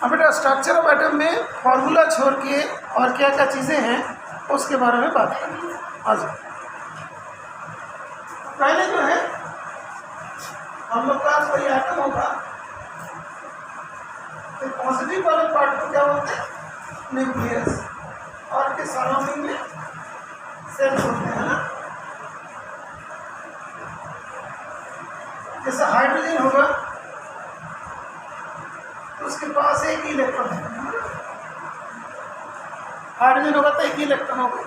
अब बेटा structure of atom में फॉर्मूला छोड़ के और क्या क्या चीज़ें हैं उसके बारे में बात करेंगे आज। पहले जो है हम लोग का कोई एटम होगा तो पॉजिटिव वाले पार्ट को क्या बोलते हैं, न्यूक्लियस, और के सराउंडिंग में सेल्स होते हैं ना। जैसे हाइड्रोजन होगा तो उसके पास एक ही इलेक्ट्रॉन है, हाइड्रोजन होगा तो एक ही इलेक्ट्रॉन होगा,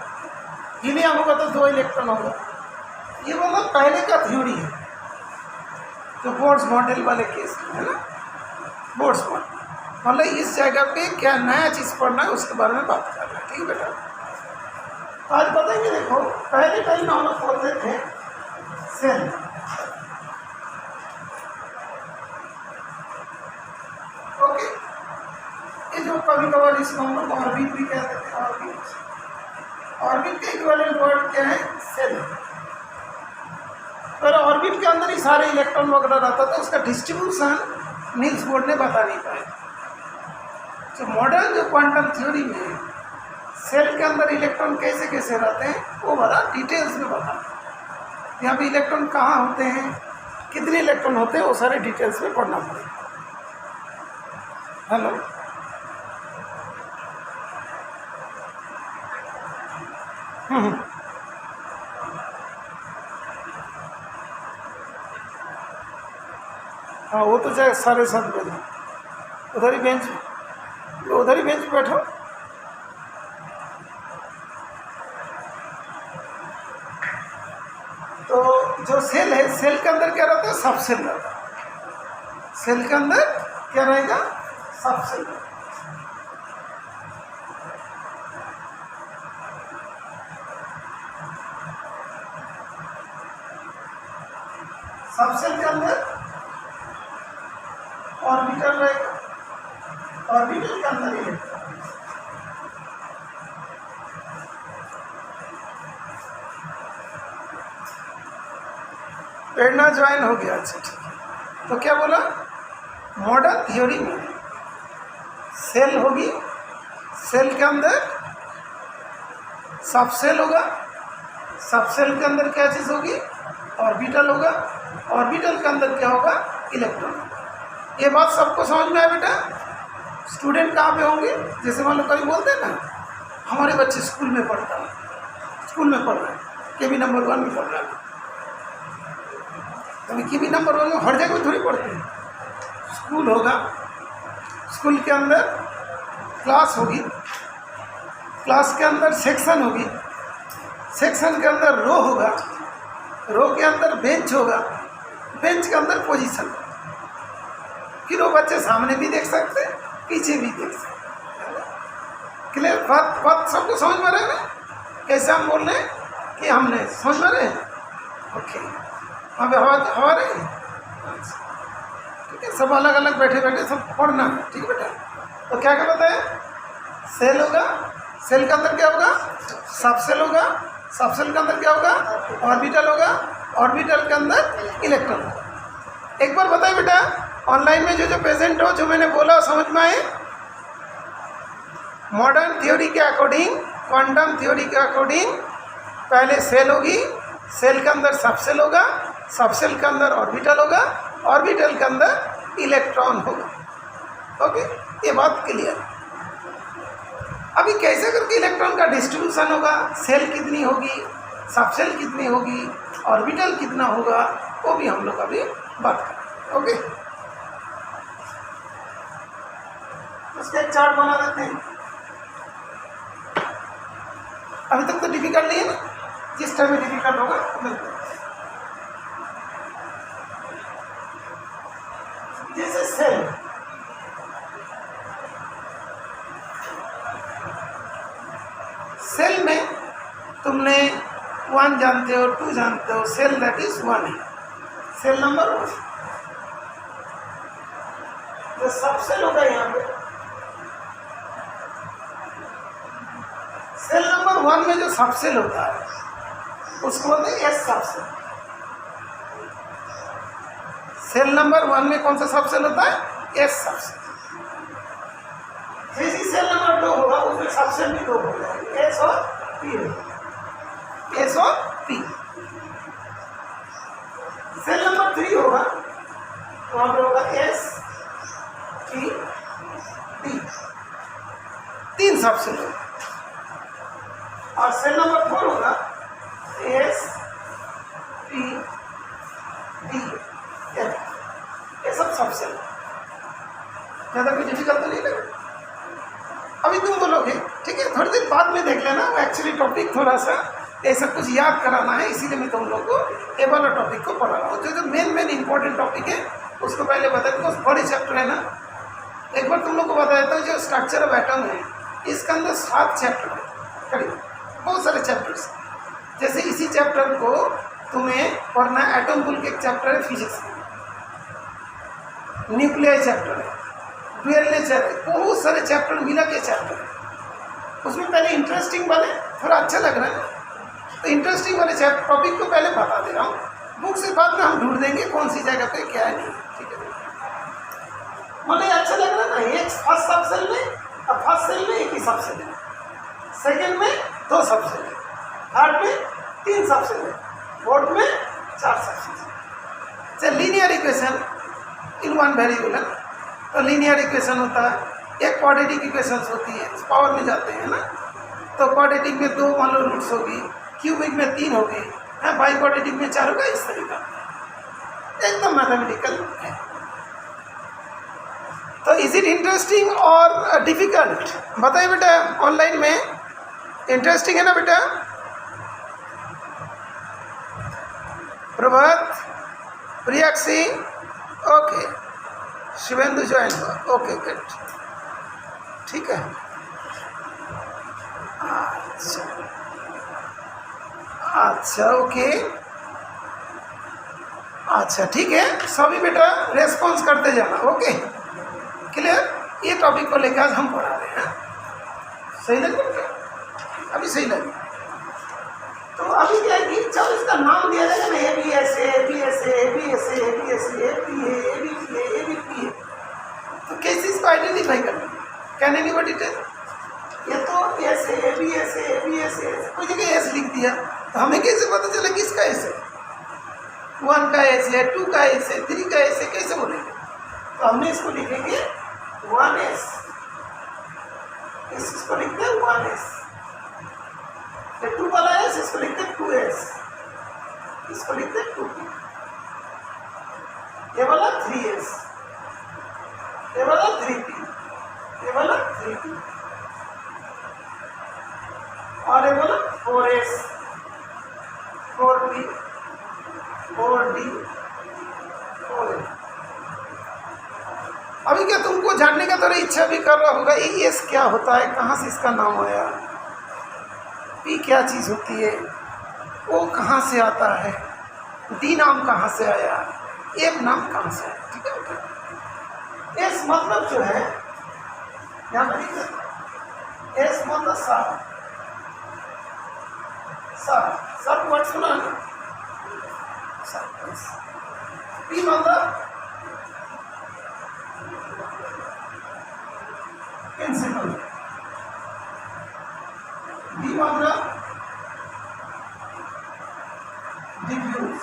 हीलियम होगा तो 2 इलेक्ट्रॉन होगा। ये मतलब पहले का थ्योरी है जो बोर्ड्स मॉडल वाले केस में है ना, बोर्ड्स मॉडल मतलब इस जगह पे क्या नया चीज़ पढ़ना है उसके बारे में बात कर रहे हैं। ठीक है बेटा, आज बताएंगे। देखो पहले टाइम में हम लोग बोलते थे सेल, ओके। ये जो कभी कभार इसको हम लोग ऑर्बिट भी कहते थे, ऑर्बिट। ऑर्बिट का इक्विवेलेंट वर्ड क्या है, सेल। पर ऑर्बिट के अंदर ही सारे इलेक्ट्रॉन वगैरह रहता था, उसका डिस्ट्रीब्यूशन नील्स बोर्ड ने बता नहीं पाए। तो मॉडर्न जो क्वांटम थ्योरी में सेल के अंदर इलेक्ट्रॉन कैसे कैसे रहते हैं वो बड़ा डिटेल्स में बता, यहाँ पे इलेक्ट्रॉन कहाँ होते हैं, कितने इलेक्ट्रॉन होते हैं, वो सारे डिटेल्स में पढ़ना पड़ेगा। हेलो, हाँ वो तो चाहे 7:30 बजे उधर ही बेंच पे बैठो। तो जो सेल है, सेल के अंदर क्या रहता है, सब सेल रहता है। सेल के अंदर क्या रहेगा, सब सेल। सब सेल के अंदर ऑर्बिटल रहेगा, ऑर्बिटल के अंदर इलेक्ट्रॉन। प्रेरणा ज्वाइन हो गया, अच्छा ठीक है। तो क्या बोला, मॉडर्न थ्योरी में सेल होगी, सेल के अंदर सब सेल होगा, सब सेल के अंदर क्या चीज़ होगी, ऑर्बिटल होगा, ऑर्बिटल के अंदर क्या होगा, इलेक्ट्रॉन होगा। ये बात सबको समझ में आया बेटा? स्टूडेंट कहाँ पे होंगे, जैसे मान लो कभी बोलते हैं ना हमारे बच्चे स्कूल में पढ़ता है, स्कूल में पढ़ रहे हैं, केबी नंबर 1 में पढ़ रहा है। कभी केबी नंबर 1 में हर जगह थोड़ी पढ़ते हैं। स्कूल होगा, स्कूल के अंदर क्लास होगी, क्लास के अंदर सेक्शन होगी, सेक्शन के अंदर रो होगा, रो के अंदर बेंच होगा, बेंच के अंदर पोजीशन। फिर वो बच्चे सामने भी देख सकते हैं, पीछे भी देख सकते। क्लियर बात सबको समझ में रहे ना? कैसे हम बोल रहे हैं कि हमने समझ में रहे, ओके। अब हवा रही, ठीक है। सब अलग अलग बैठे बैठे सब पढ़ना है, ठीक है बेटा। तो क्या क्या बताया, सेल होगा, सेल के अंदर क्या होगा, सब सेल होगा, सब सेल के अंदर क्या होगा, ऑर्बिटल होगा, ऑर्बिटल के अंदर इलेक्ट्रॉन होगा। एक बार बताए बेटा, ऑनलाइन में जो प्रेजेंट हो, जो मैंने बोला समझ में आए? मॉडर्न थ्योरी के अकॉर्डिंग, क्वांटम थ्योरी के अकॉर्डिंग पहले सेल होगी, सेल के अंदर सब सेल होगा, सब सेल के अंदर ऑर्बिटल होगा, ऑर्बिटल के अंदर इलेक्ट्रॉन होगा। ओके, ये बात क्लियर। अभी कैसे करके इलेक्ट्रॉन का डिस्ट्रीब्यूशन होगा, सेल कितनी होगी, सब सेल कितनी होगी, ऑर्बिटल कितना होगा, वो भी हम लोग अभी बात करें। ओके, उसका एक चार्ट बना देते हैं। अभी तक तो डिफिकल्ट नहीं है ना, जिस टाइम में डिफिकल्ट होगा मिलते हैं। जैसे सेल, सेल में तुमने 1 जानते हो, 2 जानते हो, सेल दैट इज 1 है, सेल नंबर 1। जो सब सेल होगा यहाँ पे, सेल नंबर 1 में जो सब सेल होता है उसको बोलते हैं एस सब सेल। सेल नंबर 1 में कौन सा सब सेल होता है, एस सब सेल। जैसे सेल नंबर 2 होगा उसमें सबसेल भी 2 हो जाएंगे, एस और पी, एस और पी। सेल नंबर 3 होगा तो वहाँ पे होगा एस पी डी, 3 सबसेल होगा। और सेल नंबर 4 होगा एस पी डी एफ, ये सब सबसेल। ज़्यादा कोई डिफिकल्ट नहीं लगे। अभी तुम बोलोगे ठीक है थोड़ी देर बाद में देख लेना, एक्चुअली टॉपिक थोड़ा सा ऐसा कुछ याद कराना है, इसीलिए मैं तुम लोग को ये वाला टॉपिक को पढ़ा रहा हूँ। जो मेन इंपॉर्टेंट टॉपिक है उसको पहले बता दो, बड़े चैप्टर है ना। एक बार तुम लोग को बता देता हूँ, जो स्ट्रक्चर ऑफ एटम है इसके अंदर 7 चैप्टर है करीब, बहुत सारे चैप्टर्स। जैसे इसी चैप्टर को तुम्हें पढ़ना, एटम बुल के एक चैप्टर है फिजिक्स, न्यूक्लियर चैप्टर है, डुअल नेचर है, बहुत सारे चैप्टर मिला के चैप्टर है। उसमें पहले इंटरेस्टिंग वाले थोड़ा अच्छा लग रहा है तो इंटरेस्टिंग वाले चैप्टर टॉपिक को पहले बता दे रहा हूँ। बुक से बाद में हम ढूंढ देंगे कौन सी जगह पे क्या है नहीं, ठीक है। मतलब अच्छा लग रहा है ना, एक फर्स्ट सब सेल में, अब फर्स्ट सेल में एक ही सब सेल है, सेकेंड में 2 सब सेल है, थर्ड में 3 सब सेल है, फोर्थ में 4 सब सेल है। अच्छा, linear equation in one variable है तो लीनियर इक्वेशन होता है, एक क्वाड्रेटिक इक्वेशन होती है, पावर में जाते हैं ना, तो क्वाड्रेटिक में 2 मान लो रूट्स होगी, क्यूबिक में 3 होगी, बाई क्वाड्रेटिक में 4 होगा, इस तरीका एकदम मैथमेटिकल है। तो इज इट इंटरेस्टिंग और डिफिकल्ट बताइए बेटा, ऑनलाइन में इंटरेस्टिंग है ना बेटा? प्रभात, प्रियाक्षी, ओके, शिवेंदु ज्वाइन हुआ, ओके गुड, ठीक है। अच्छा ओके, अच्छा ठीक है, सभी बेटा रेस्पॉन्स करते जाना, ओके क्लियर। ये टॉपिक को लेकर आज हम पढ़ा रहे हैं, सही लगे बेटा? अभी सही लगे तो अभी क्या है कि जब इसका नाम दिया जाएगा ना, A B S A B S A B S A B S A B A B P A B P A, तो कैसे इसको आइडेंटिफाई करना, कैन एनीबॉडी टेल? ये तो S A B S A B S A, कोई जगह S लिख दिया तो हमें कैसे पता चला किसका एस है? 1 का एस है, 2 का एस है, 3 का एस है, कैसे बोलेंगे? तो हमने इसको लिखेंगे 1s, इसको लिखते हैं 1s, 2 वाला एस इसको लिखते हैं 2s, इसको लिखते हैं 2p, ये वाला 3s, ये वाला 3p, ये वाला 3p, और ये वाला 4s, 4p, 4d, 4a। अभी क्या तुमको जानने का थोड़ा इच्छा भी कर रहा होगा, ये एस क्या होता है, कहाँ से इसका नाम आया, पी क्या चीज़ होती है, ओ कहाँ से आता है, डी नाम कहाँ से आया, एफ नाम कहाँ से आया, ठीक है बेटा। एस मतलब जो है यहाँ पर एस मतलब सब वर्ड सुना है, पी मतलब प्रिंसिपल, डी मतलब डिफ्यूज,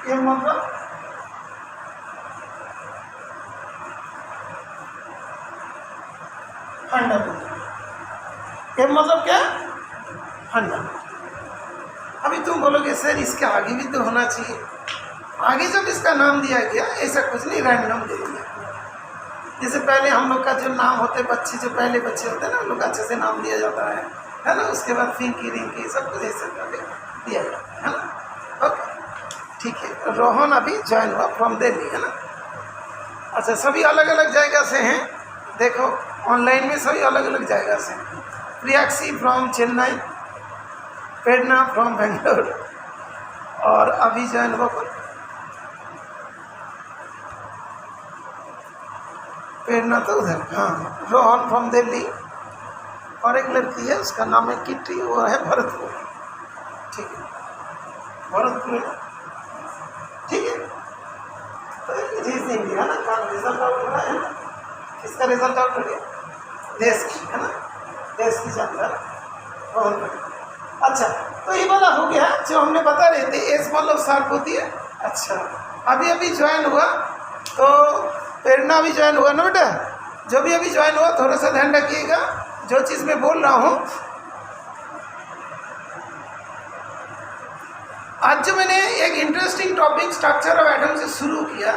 ए मतलब फंडामेंटल, ए मतलब क्या? फंडामेंटल। अभी तुम बोलोगे सर इसके आगे भी तो होना चाहिए, आगे जब इसका नाम दिया गया ऐसा कुछ नहीं, रैंडम दे दिया। जैसे पहले हम लोग का जो नाम होते बच्चे, जो पहले बच्चे होते हैं ना, उन लोग अच्छे से नाम दिया जाता है ना, उसके बाद फिंकी रिंकी सब कुछ ऐसे करके दिया जाता है ना, ओके ठीक है। रोहन अभी ज्वाइन हुआ फ्रॉम दिल्ली, है ना। अच्छा, सभी अलग अलग जगह से हैं, देखो ऑनलाइन में सभी अलग अलग जगह से। Priyakshi from Chennai, Prerna from Bangalore, और अभी ज्वाइन हुआ प्रेरणा तो उधर, हाँ, रोहन फ्रॉम दिल्ली, और एक लड़की है उसका नाम है किटी, वो है भरतपुर, ठीक है, भरतपुर, ठीक है। तो इंडिया ना कन्वर्सेशन का हो रहा है, किसका रिजल्ट आउट हो गया? देश की, है ना, देश की जानकारी। बहुत बढ़िया। अच्छा, तो ये वाला हो गया जो हमने बता रहे थे, एस मतलब शार्प होती है। अच्छा, अभी अभी ज्वाइन हुआ तो प्रेरणा भी ज्वाइन हुआ ना बेटा, जो भी अभी ज्वाइन हुआ थोड़ा सा ध्यान रखिएगा जो चीज़ मैं बोल रहा हूँ। आज जो मैंने एक interesting topic structure of atom से शुरू किया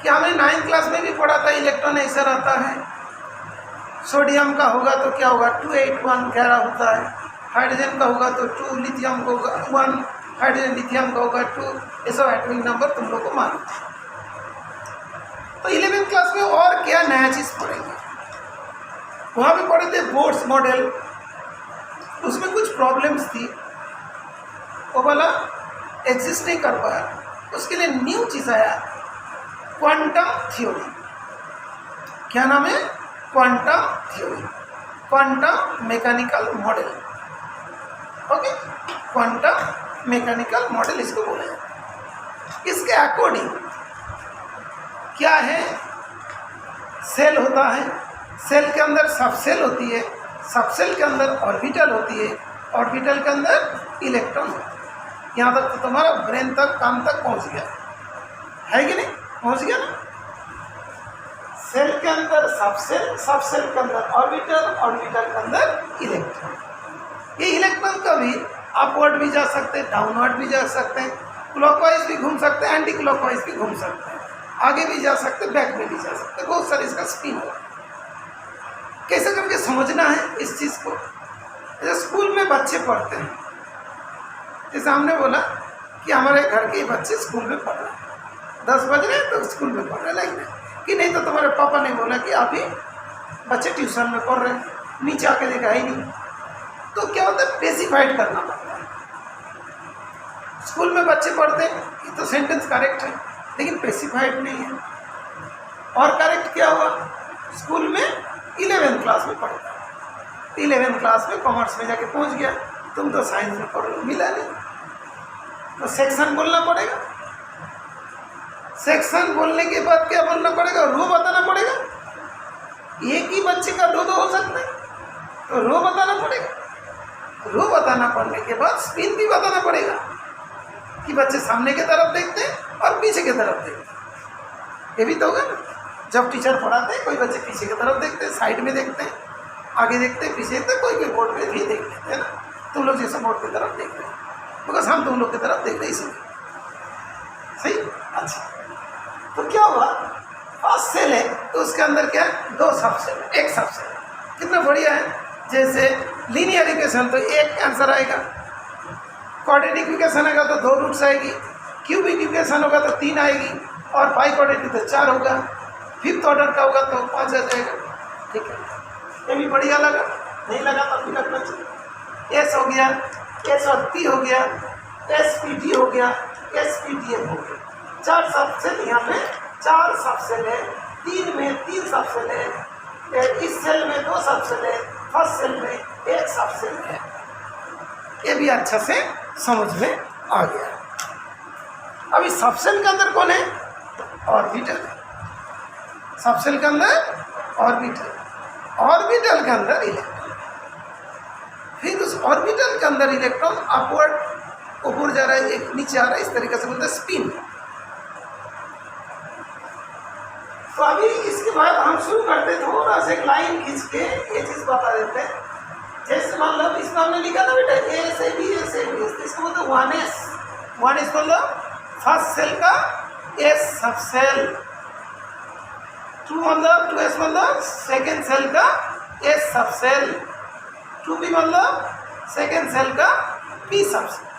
कि हमने 9th क्लास में भी पढ़ा था, इलेक्ट्रॉन ऐसा रहता है, सोडियम का होगा तो क्या होगा 281 घेरा होता है, हाइड्रोजन का होगा तो 2, लिथियम का होगा 1, हाइड्रोजन लिथियम का होगा 2, ये सब एटॉमिक नंबर तुम लोग को मालूम था। तो 11th क्लास में और क्या नया चीज़ पढ़ेंगे, वहाँ पे पढ़े थे बोर्ड्स मॉडल, उसमें कुछ प्रॉब्लम्स थी, वो वाला एग्जिस्ट नहीं कर पाया, उसके लिए न्यू चीज़ आया क्वांटम थ्योरी। क्या नाम है? Quantum theory, quantum mechanical model. Okay, quantum mechanical model इसको बोले हैं। इसके अकॉर्डिंग क्या है, सेल होता है, सेल के अंदर सबसेल होती है, सबसेल के अंदर ऑर्बिटल होती है, ऑर्बिटल के अंदर इलेक्ट्रॉन होता है। यहाँ तक तो तुम्हारा ब्रेन तक कान तक पहुँच गया है कि नहीं? पहुँच गया ना। सेल के अंदर सबसेल, सबसेल के अंदर ऑर्बिटल, ऑर्बिटल के अंदर इलेक्ट्रॉन। ये इलेक्ट्रॉन कभी अपवर्ड भी जा सकते हैं, डाउनवर्ड भी जा सकते हैं, क्लॉकवाइज भी घूम सकते हैं, एंटी क्लॉकवाइज भी घूम सकते हैं, आगे भी जा सकते हैं, बैक में भी जा सकते हैं, बहुत सारे इसका स्पिन होगा। कैसे करके समझना है इस चीज़ को? जैसे स्कूल में बच्चे पढ़ते हैं, जैसे हमने बोला कि हमारे घर के बच्चे स्कूल में पढ़ रहे हैं, 10 बज रहे हैं तो स्कूल में पढ़ रहे हैं, कि नहीं तो तुम्हारे पापा ने बोला कि अभी बच्चे ट्यूशन में पढ़ रहे हैं, नीचे आके देखा ही नहीं, तो क्या होता है, स्पेसिफाइड करना पड़ता है। स्कूल में बच्चे पढ़ते हैं, ये तो सेंटेंस करेक्ट है, लेकिन स्पेसिफाइड नहीं है। और करेक्ट क्या हुआ, स्कूल में 11th क्लास में पढ़ता है, 11th क्लास में कॉमर्स में जाके पहुंच गया, तुम तो साइंस में पढ़ रहे हो, मिला नहीं, तो सेक्शन बोलना पड़ेगा। सेक्शन बोलने के बाद क्या बोलना पड़ेगा, रो बताना पड़ेगा। एक ही बच्चे का दो हो सकता है, तो रो बताना पड़ेगा। रो बताना पड़ने के बाद स्पिन भी बताना पड़ेगा कि बच्चे सामने की तरफ देखते हैं और पीछे की तरफ देखते हैं। ये भी तो होगा ना, जब टीचर पढ़ाते हैं कोई बच्चे पीछे की तरफ देखते हैं, साइड में देखते हैं, आगे देखते हैं, पीछे देखते हैं, कोई बोर्ड में भी देख लेते हैं ना, तुम लोग जैसे बोर्ड की तरफ देख रहे हैं, बिकॉज हम तुम लोग की तरफ देख रहे हैं इसलिए। सही, अच्छा। तो क्या हुआ, फर्स्ट सेल है तो उसके अंदर क्या है, 2 सबसेल है, 1 सबसेल है, कितना बढ़िया है। जैसे लीनियर इक्वेशन तो 1 आंसर आएगा, क्वाड्रेटिक इक्वेशन आएगा तो 2 रूट्स आएगी, क्यूबिक इक्वेशन होगा तो 3 आएगी, और पाई क्वाड्रेटिक तो 4 होगा, 5th ऑर्डर का होगा तो 5 आ जाएगा। ठीक है, ये भी बढ़िया लगा, नहीं लगा तो फिर रखना चाहिए। एस हो गया, एस और पी हो गया, एस पी डी हो गया, एस पी डी एफ हो गया, 4 सबसेल। यहाँ पे 4 सबसेल है, 3 में 3 सबसेल है, इस सेल में 2 सबसेल है, फर्स्ट सेल में 1 सबसेल है। ये भी अच्छा से समझ में आ गया। अभी सबसेल के अंदर कौन है, ऑर्बिटल है, सबसेल के अंदर ऑर्बिटल, ऑर्बिटल के अंदर इलेक्ट्रॉन, फिर उस ऑर्बिटल के अंदर इलेक्ट्रॉन अपवर्ड ऊपर जा रहा है, एक नीचे आ रहा है, इस तरीके से बोलते हैं स्पिन। तो अभी इसके बाद हम शुरू करते थोड़ा सा एक लाइन खींच के ये चीज़ बता देते हैं। जैसे मान लो इसमें हमने लिखा था बेटा ए से बी, ए से बी, इसको बोलते 1s, 1s मतलब फर्स्ट सेल का एस सबसेल, 2 मतलब 2s मतलब सेकेंड सेल का एस सबसेल, 2b मतलब सेकेंड सेल का पी सबसेल।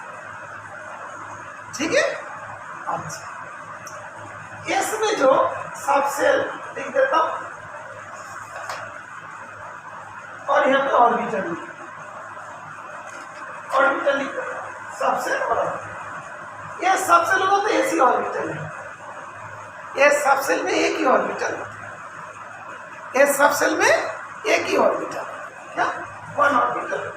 ठीक है, अच्छा। एस में जो सबसेल लिख देता हूं, और यहाँ पे ऑर्बिटल लिख, ऑर्बिटल लिख देता हूं, सबसेल और ऑर्बिटल। ये सबसेल होगा तो ऐसी ऑर्बिटल है, ये सबसेल में एक ही ऑर्बिटल होता है, ये सबसेल में एक ही ऑर्बिटल है, क्या 1 ऑर्बिटल,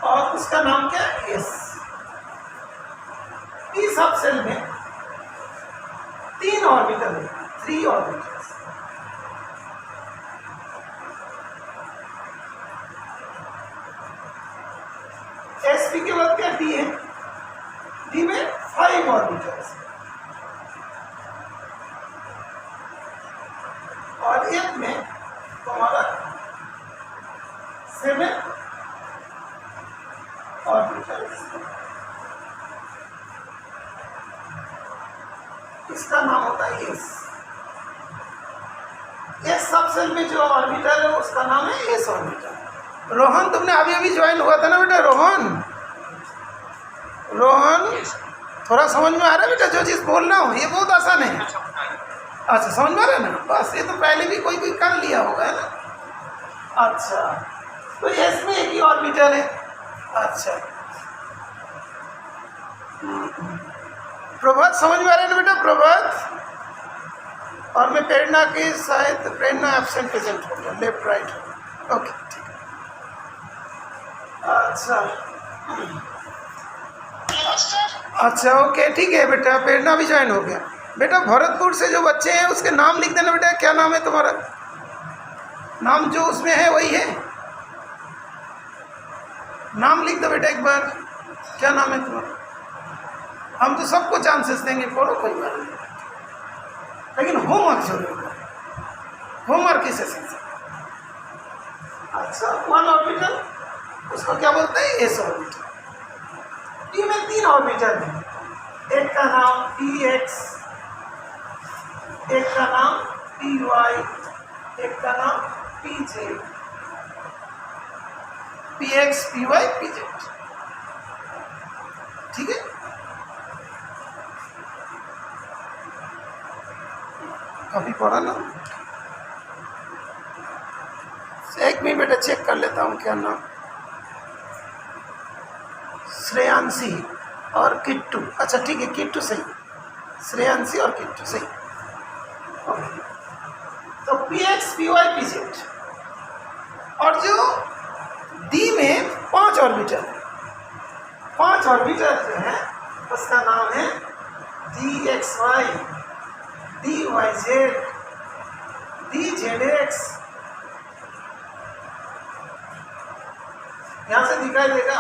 और उसका नाम क्या है, एस। पी सबसेल में ऑर्बिटल है, 3 ऑर्बिटल्स। sp के बाद क्या d है, d में 5 ऑर्बिटल्स और f में तुम्हारा 7 ऑर्बिटल्स। इसका नाम होता है एस। एस सबसेल में जो ऑर्बिटल है उसका नाम है एस ऑर्बिटल। रोहन, तुमने अभी अभी ज्वाइन हुआ था ना बेटा? रोहन, थोड़ा समझ में आ रहा है बेटा जो चीज़ बोल रहा हूँ? ये बहुत आसान है। अच्छा, समझ में आ रहा है ना? बस ये तो पहले भी कोई कर लिया होगा, है ना? अच्छा, तो एस में एक ही ऑर्बिटल है। अच्छा, प्रभात समझ में आ रहा है ना बेटा? प्रभात, और मैं प्रेरणा की शायद प्रेरणा एब्सेंट प्रेजेंट हो गया, लेफ्ट राइट। ओके, ठीक है। अच्छा ओके, ठीक है बेटा, प्रेरणा भी ज्वाइन हो गया। बेटा भरतपुर से जो बच्चे हैं उसके नाम लिख देना बेटा। क्या नाम है तुम्हारा? नाम जो उसमें है वही है, नाम लिख दो बेटा एक बार। क्या नाम है तुम्हारा? हम तो सबको चांसेस देंगे, पढ़ो कोई बात नहीं, लेकिन होमवर्क जरूर करो, होमवर्क के सेशन से। अच्छा, 1 ऑर्बिटल उसको क्या बोलते हैं? S orbital. टी में 3 ऑर्बिटल है, एक का नाम px, एक का नाम py, एक का नाम pz। px, py, pz, ठीक है। काफी पढ़ा ना? एक मिनट बेटा चेक कर लेता हूँ क्या नाम। श्रेयांशी और किट्टू। अच्छा ठीक है, किट्टू सही, श्रेयांशी और किट्टू सही। तो px, py, pz। और जो d में 5 ऑर्बिटल है, 5 ऑर्बिटल जो है उसका नाम है dxy, dyz, dzx। यहां से दिखाई देगा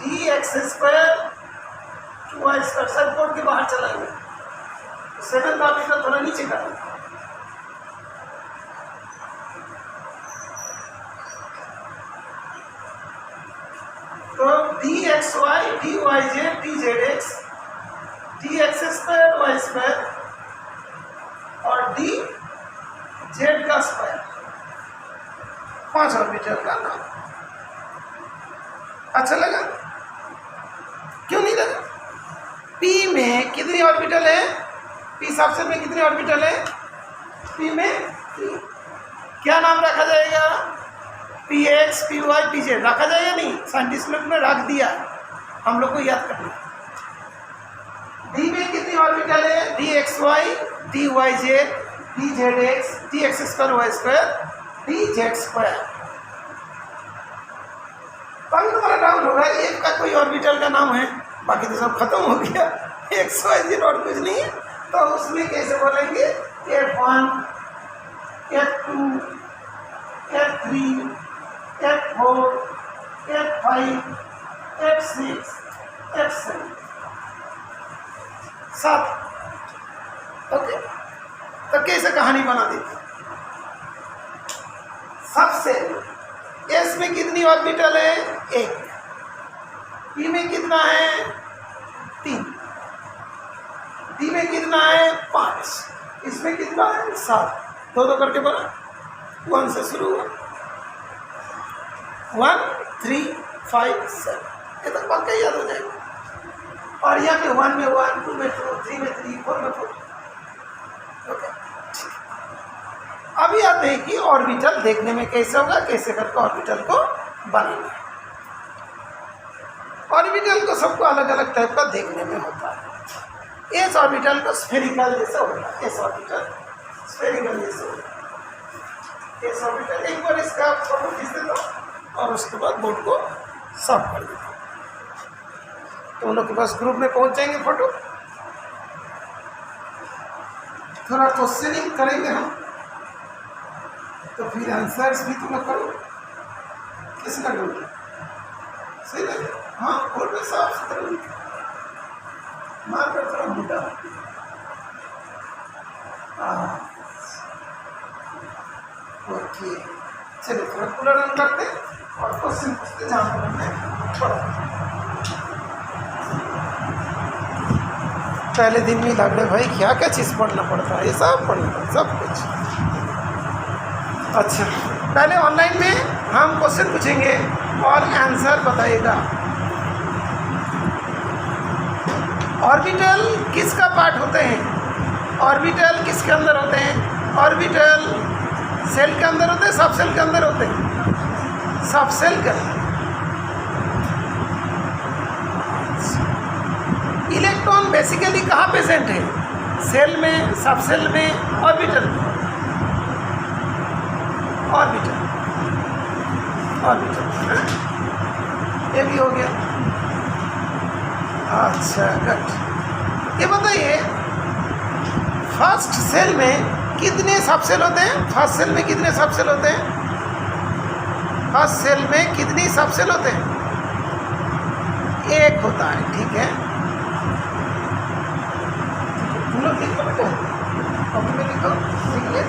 dx स्क्वायर 2y स्क्वायर, सब कोड के बाहर चला गया। तो 7th ऑर्बिटल थोड़ा नीचे कर दें। तो dxy, dyz, dzx, dx square y square और dz का स्क्वायर, 5 ऑर्बिटल का नाम। अच्छा लगा? क्यों नहीं लगा? p में कितनी ऑर्बिटल है? p सबसेल में कितनी ऑर्बिटल है? p में 3। क्या नाम रखा जाएगा? px, py, pz रखा जाएगा? नहीं, साइंटिस्ट लोग ने रख दिया, हम लोग को याद करना। d में कितनी ऑर्बिटल है? dxy, dyz, dzx, dx square y square, dz square. अभी तुम्हारा डाउट होगा एक का कोई ऑर्बिटल का नाम है, बाकी तो सब खत्म हो गया, एक्स वाई जेड और कुछ नहीं है। तो उसमें कैसे बोलेंगे? F1, F2, F3, F4, F5, F6, F7, 7। Okay, तो कैसे कहानी बना देती? सबसे एस में कितनी ऑर्बिटल है? 1। पी में कितना है? 3। डी में कितना है? 5। इसमें कितना है? 7। 2 करके बना, 1 से शुरू हुआ, 1, 3, 5, 7। ये तो पक्का याद हो जाएगा। और यहाँ पे 1 में 1, 2 में 2, 3 में 3, 4 में 4। ओके, अभी आते हैं कि ऑर्बिटल देखने में कैसे होगा, कैसे करके ऑर्बिटल को बनाना है। ऑर्बिटल को सबको अलग अलग टाइप का देखने में होता है। एस ऑर्बिटल को स्फेरिकल जैसा होता है, एस ऑर्बिटल स्फेरिकल जैसा होता है। एस ऑर्बिटल एक बार इसका फोटो खींच देता हूँ और उसके बाद बोर्ड को साफ कर देता हूँ, तो उन लोग के पास ग्रुप में पहुँच जाएंगे फोटो। थोड़ा क्वेश्चनिंग करेंगे हम, तो फिर आंसर्स भी तुम करो। किसका ढूंढे सही लगे? हाँ, और भी साफ सुथरा लिखे, मार कर थोड़ा मोटा। ओके, चलिए थोड़ा पूरा रन करते और क्वेश्चन पूछते जहाँ पर हमने पढ़ा। पहले दिन में लग रहे भाई क्या क्या चीज़ पढ़ना पड़ता है, ये सब पढ़ना पड़ता, सब कुछ। अच्छा, पहले ऑनलाइन में हम क्वेश्चन पूछेंगे और आंसर बताइएगा। ऑर्बिटल किसका पार्ट होते हैं? ऑर्बिटल किसके अंदर होते हैं? ऑर्बिटल सेल के अंदर होते हैं, सब सेल के अंदर होते हैं? सब सेल के अंदर। इलेक्ट्रॉन बेसिकली कहाँ प्रेजेंट है? सेल में, सब सेल में, ऑर्बिटल में। ऑर्बिटल, ऑर्बिटल, ये भी हो गया। अच्छा गुड। ये बताइए फर्स्ट सेल में कितने सब सेल होते हैं? फर्स्ट सेल में कितने सब सेल होते हैं? फर्स्ट सेल में कितनी सब सेल होते हैं? एक होता है, ठीक है। तुम लोग लिखो बेटा, कॉपी में लिखो, लिख ले,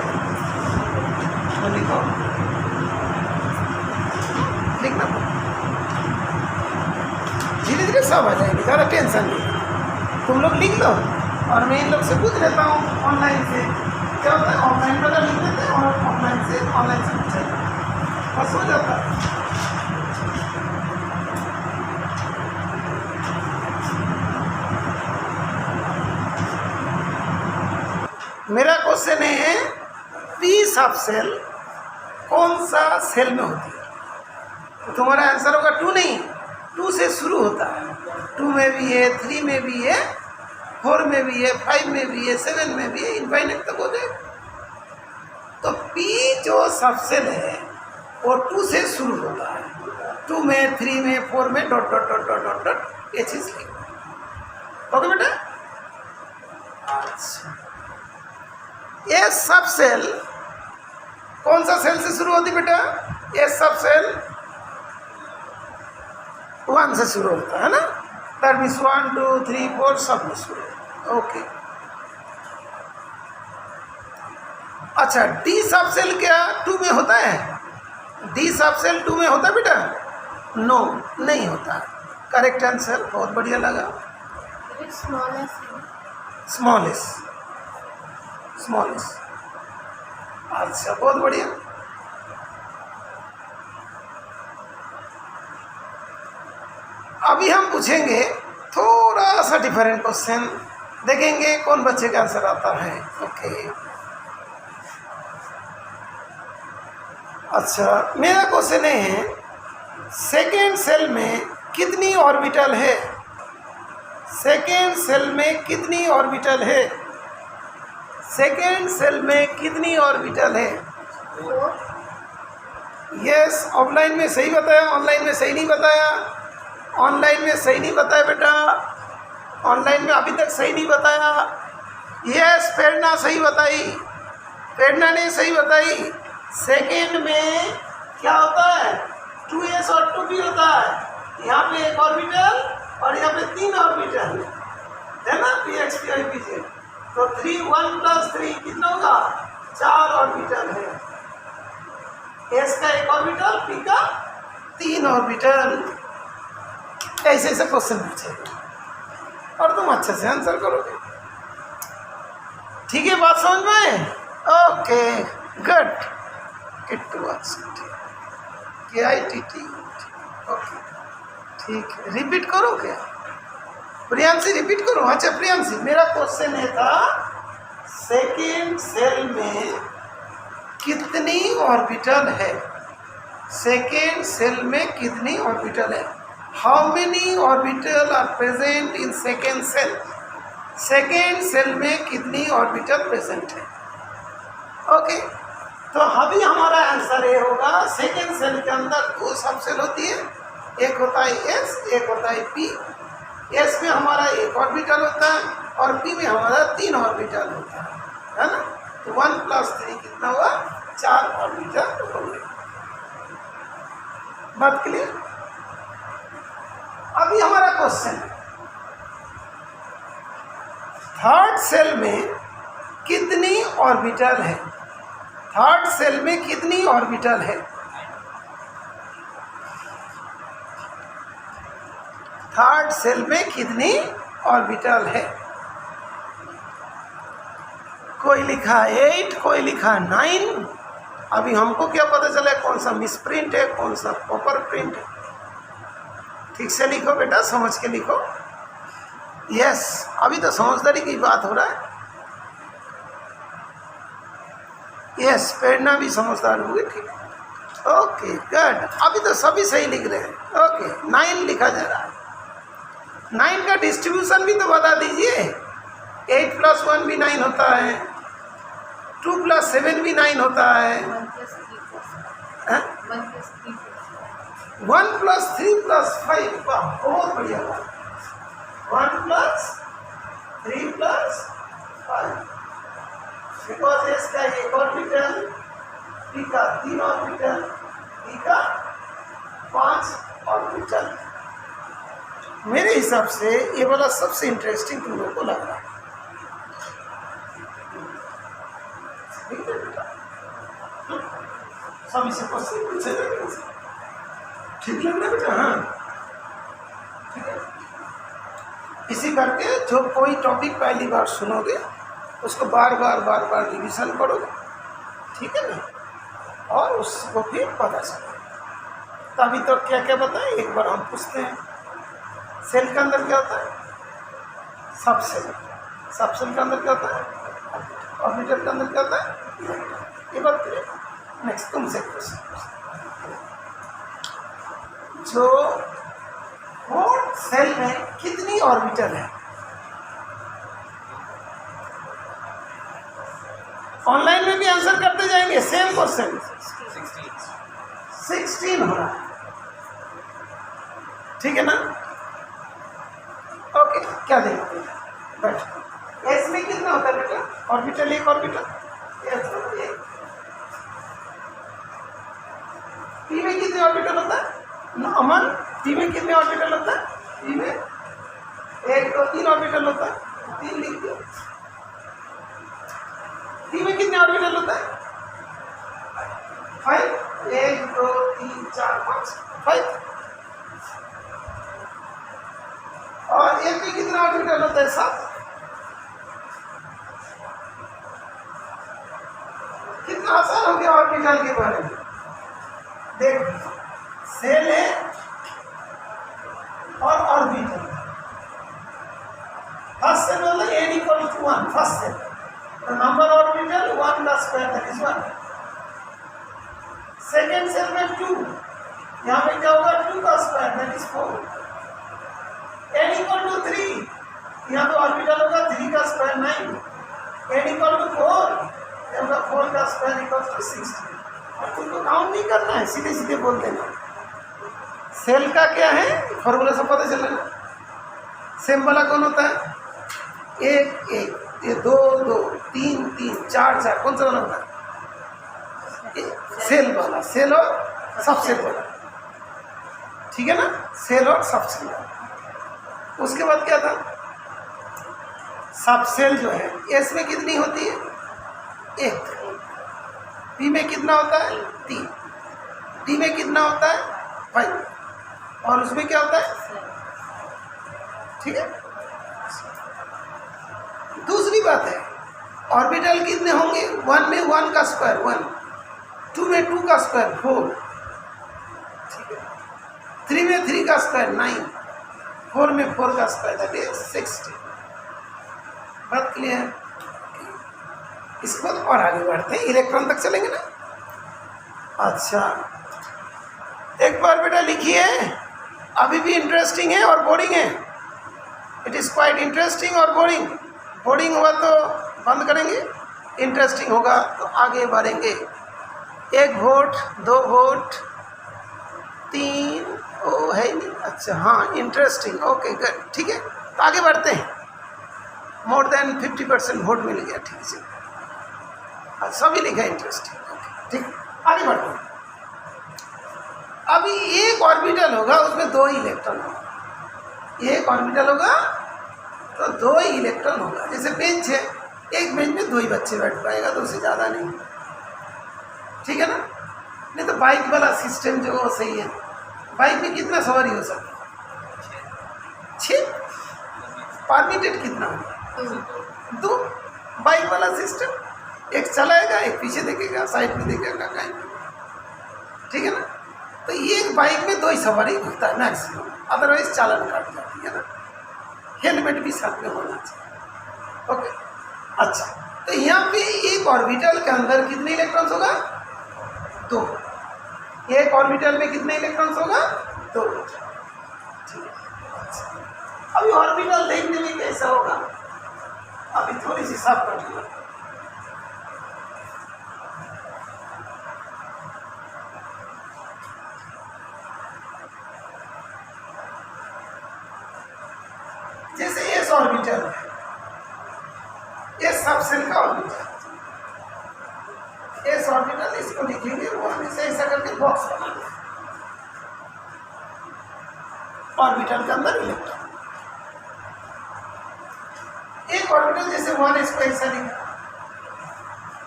लिखो, लिखना धीरे धीरे सब आ जाएंगे, ज़्यादा टेंशन नहीं। तुम लोग लिख लो और मैं इन लोग से पूछ लेता हूँ ऑनलाइन से। क्या होता है, ऑफलाइन वाला लिख लेते हैं और ऑनलाइन से पूछा बस हो जाता है। मेरा क्वेश्चन है पी सब सेल कौन सा सेल में होती है? तो तुम्हारा आंसर होगा 2 नहीं, 2 से शुरू होता है। 2 में भी है, 3 में भी है, 4 में भी है, 5 में भी है, 7 में भी है, इनफाइनाइट तक हो जाएगा। तो पी जो सब सेल है वो 2 से शुरू होता है। 2 में, 3 में, 4 में dot dot dot dot dot dot ये चीज़ लिखो। ओके बेटा? अच्छा, ये सब सेल कौन सा सेल से शुरू होती बेटा? ये सब सेल 1 से शुरू होता है ना। दैट मीन्स 1 2 3 4 सब में शुरू होता है। ओके, अच्छा, डी सब सेल क्या 2 में होता है? डी सब सेल 2 में होता है बेटा? नो, नहीं होता। करेक्ट आंसर, बहुत बढ़िया लगा। स्मॉलेस्ट, स्मॉलेस्ट, अच्छा बहुत बढ़िया। अभी हम पूछेंगे थोड़ा सा डिफरेंट क्वेश्चन, देखेंगे कौन बच्चे का आंसर आता है। ओके, अच्छा, मेरा क्वेश्चन है सेकेंड सेल में कितनी ऑर्बिटल है? सेकेंड सेल में कितनी ऑर्बिटल है? सेकेंड सेल में कितनी ऑर्बिटल है? यस, ऑफलाइन में सही बताया, ऑनलाइन में सही नहीं बताया। ऑनलाइन में सही नहीं बताया बेटा, ऑनलाइन में अभी तक सही नहीं बताया। यस, प्रेरणा सही बताई, प्रेरणा ने सही बताई। सेकेंड में क्या होता है? 2s और 2p होता है। यहाँ पे एक ऑर्बिटल और यहाँ पे 3 ऑर्बिटल है ना, px py pz। तो 3 1 + 3 कितना होगा? 4 ऑर्बिटल है। s का एक ऑर्बिटल, p का 3 ऑर्बिटल। ऐसे ऐसे क्वेश्चन पूछेगा और तुम अच्छे से आंसर करोगे। ठीक है, बात समझ में आए? Okay good. Kittu KITT, okay ठीक है। रिपीट करो क्या प्रियांशी? रिपीट करो। अच्छा प्रियांशी, मेरा क्वेश्चन है था सेकेंड सेल में कितनी ऑर्बिटल है? सेकेंड सेल में कितनी ऑर्बिटल है? How many orbital are present in second shell? Second shell में कितनी ऑर्बिटल प्रेजेंट है? ओके, तो अभी हमारा आंसर ये होगा सेकेंड सेल के अंदर 2 सब सेल होती है, एक होता है S, एक होता है P। S में हमारा 1 ऑर्बिटल होता है और P में हमारा 3 ऑर्बिटल होता है। है ना। तो 1 + 3 कितना हुआ, 4 ऑर्बिटल हो गए। बात क्लियर। अभी हमारा क्वेश्चन है, थर्ड सेल में कितनी ऑर्बिटल है, थर्ड सेल में कितनी ऑर्बिटल है। थर्ड सेल में कितनी ऑर्बिटल है। कोई लिखा 8, कोई लिखा 9। अभी हमको क्या पता चला कौन सा मिस प्रिंट है, कौन सा प्रॉपर प्रिंट है। ठीक से लिखो बेटा, समझ के लिखो। यस, अभी तो समझदारी की बात हो रहा है। यस, प्रेरणा भी समझदार होगी। ठीक है, ओके गुड। अभी तो सभी सही लिख रहे हैं। ओके, 9 लिखा जा रहा है। 9 का डिस्ट्रीब्यूशन भी तो बता दीजिए। 8 + 1 भी 9 होता है, 2 + 7 भी 9 होता है, 1 + 3 + 5। बहुत बढ़िया बात। 1 + 3 + 5, बिकॉज इसका 1 ऑर्बिटल, टी का 3 ऑर्बिटल, टी का 5 ऑर्बिटल। मेरे हिसाब से ये वाला सबसे इंटरेस्टिंग तुम लोगों को लग रहा है। सभी से क्वेश्चन पूछे जाएंगे, ठीक लग रहा है बेटा। हाँ, ठीक है। इसी करके जो कोई टॉपिक पहली बार सुनोगे उसको बार बार रिवीजन करोगे, ठीक है ना, और उसको फिर पता चले। तभी तो क्या क्या बताएं, एक बार हम पूछते हैं। सेल के अंदर क्या होता है, सब सेल। सब सेल के अंदर क्या होता है, ऑर्बिटल के अंदर क्या होता है, ये बात करिए। नेक्स्ट तुमसे क्वेश्चन, जो फोर्थ सेल में कितनी ऑर्बिटल है। ऑनलाइन में भी आंसर करते जाएंगे, सेम क्वेश्चन। 16 हो रहा है, ठीक है ना। ओके, क्या देखते हैं, बैठ। एस में कितना होता है बेटा, ऑर्बिटल, एक ऑर्बिटल। पी में कितने ऑर्बिटल होता है, अमन, पी में कितने ऑर्बिटल होता है, पी में 1 2 3 ऑर्बिटल होता है, 3 लिख दो। पी में कितने ऑर्बिटल होता है, 5, 1 2 3 4 5, 5। और एक में कितना ऑर्बिटल होता है, 7। कितना आसान हो गया ऑर्बिटल के बारे में। देख, सेल है और ऑर्बिटल। फर्स्ट सेल मतलब n = 1, first shell. The number orbital 1 का square, that is 1। Second shell में 2, यहाँ पे क्या होगा, 2 का स्क्वायर, दैट इज 4। n = 3, यहाँ पे ऑर्बिटल होगा 3 का स्क्वायर, 9। n = 4, यहाँ पे 4 का स्क्वायर = 16। और तुमको काउंट नहीं करना है, सीधे सीधे बोल देना। सेल का क्या है, फॉर्मूला से पता चलेगा। सेम वाला कौन होता है, 1 1, ये 2 2, 3 3, 4 4, कौन सा वाला होता है, सेल वाला। सेल और सब सेल वाला, ठीक है ना, सेल और सब सेल वाला। उसके बाद क्या था, सब सेल जो है, एस में कितनी होती है, 1। पी में कितना होता है, 3। डी में कितना होता है, 5। और उसमें क्या होता है, ठीक है। दूसरी बात है, ऑर्बिटल कितने होंगे, 1 में 1 का स्क्वायर 1, 2 में 2 का स्क्वायर 4, ठीक है। 3 में 3 का स्क्वायर 9, 4 में 4 का स्क्वायर, दैट इज 60। बात क्लियर। इसके बाद और आगे बढ़ते हैं, इलेक्ट्रॉन तक चलेंगे ना। अच्छा, एक बार बेटा लिखिए, अभी भी इंटरेस्टिंग है और बोरिंग है। इट इज़ क्वाइट इंटरेस्टिंग और बोरिंग। बोरिंग हुआ तो बंद करेंगे, इंटरेस्टिंग होगा तो आगे बढ़ेंगे। 1 वोल्ट, 2 वोल्ट, 3, ओ है ही नहीं, अच्छा हाँ, इंटरेस्टिंग, ओके गुड, ठीक है। तो आगे बढ़ते हैं। मोर देन 50% वोट मिल गया, ठीक है। सभी लिखा इंटरेस्टिंग। ठीक, आगे बढ़ते हैं। अभी एक ऑर्बिटल होगा, उसमें 2 ही इलेक्ट्रॉन होगा। एक ऑर्बिटल होगा तो 2 ही इलेक्ट्रॉन होगा। जैसे बेंच है, एक बेंच में 2 ही बच्चे बैठ पाएगा, 2 से ज़्यादा नहीं। ठीक है ना? नहीं तो बाइक वाला सिस्टम जो वो सही है। बाइक में कितना सवारी हो सकता है? 6। परमिटेड कितना होगा? 2। बाइक वाला सिस्टम, एक चलाएगा, एक पीछे देखेगा, साइड में देखेगा, कहीं। ठीक है ना? तो एक बाइक में 2 ही सवारी होता है मैक्सिमम, अदरवाइज चालन काट जाती है ना। हेलमेट भी साथ में होना चाहिए। ओके, अच्छा, तो यहाँ पे एक ऑर्बिटल के अंदर कितने इलेक्ट्रॉन्स होगा? 2। एक ऑर्बिटल में कितने इलेक्ट्रॉन्स होगा? 2। ठीक है, अच्छा। अभी ऑर्बिटल देखने में कैसा होगा? अभी थोड़ी सी साफ कर दूंगा। जैसे एस ऑर्बिटल है, ये सब सेल का ऑर्बिटल, एस ऑर्बिटल, इसको लिखेंगे 1, से ऐसा करके बॉक्स बना दें। ऑर्बिटल के अंदर इलेक्ट्रॉन, एक ऑर्बिटल जैसे 1s को ऐसा लिखा,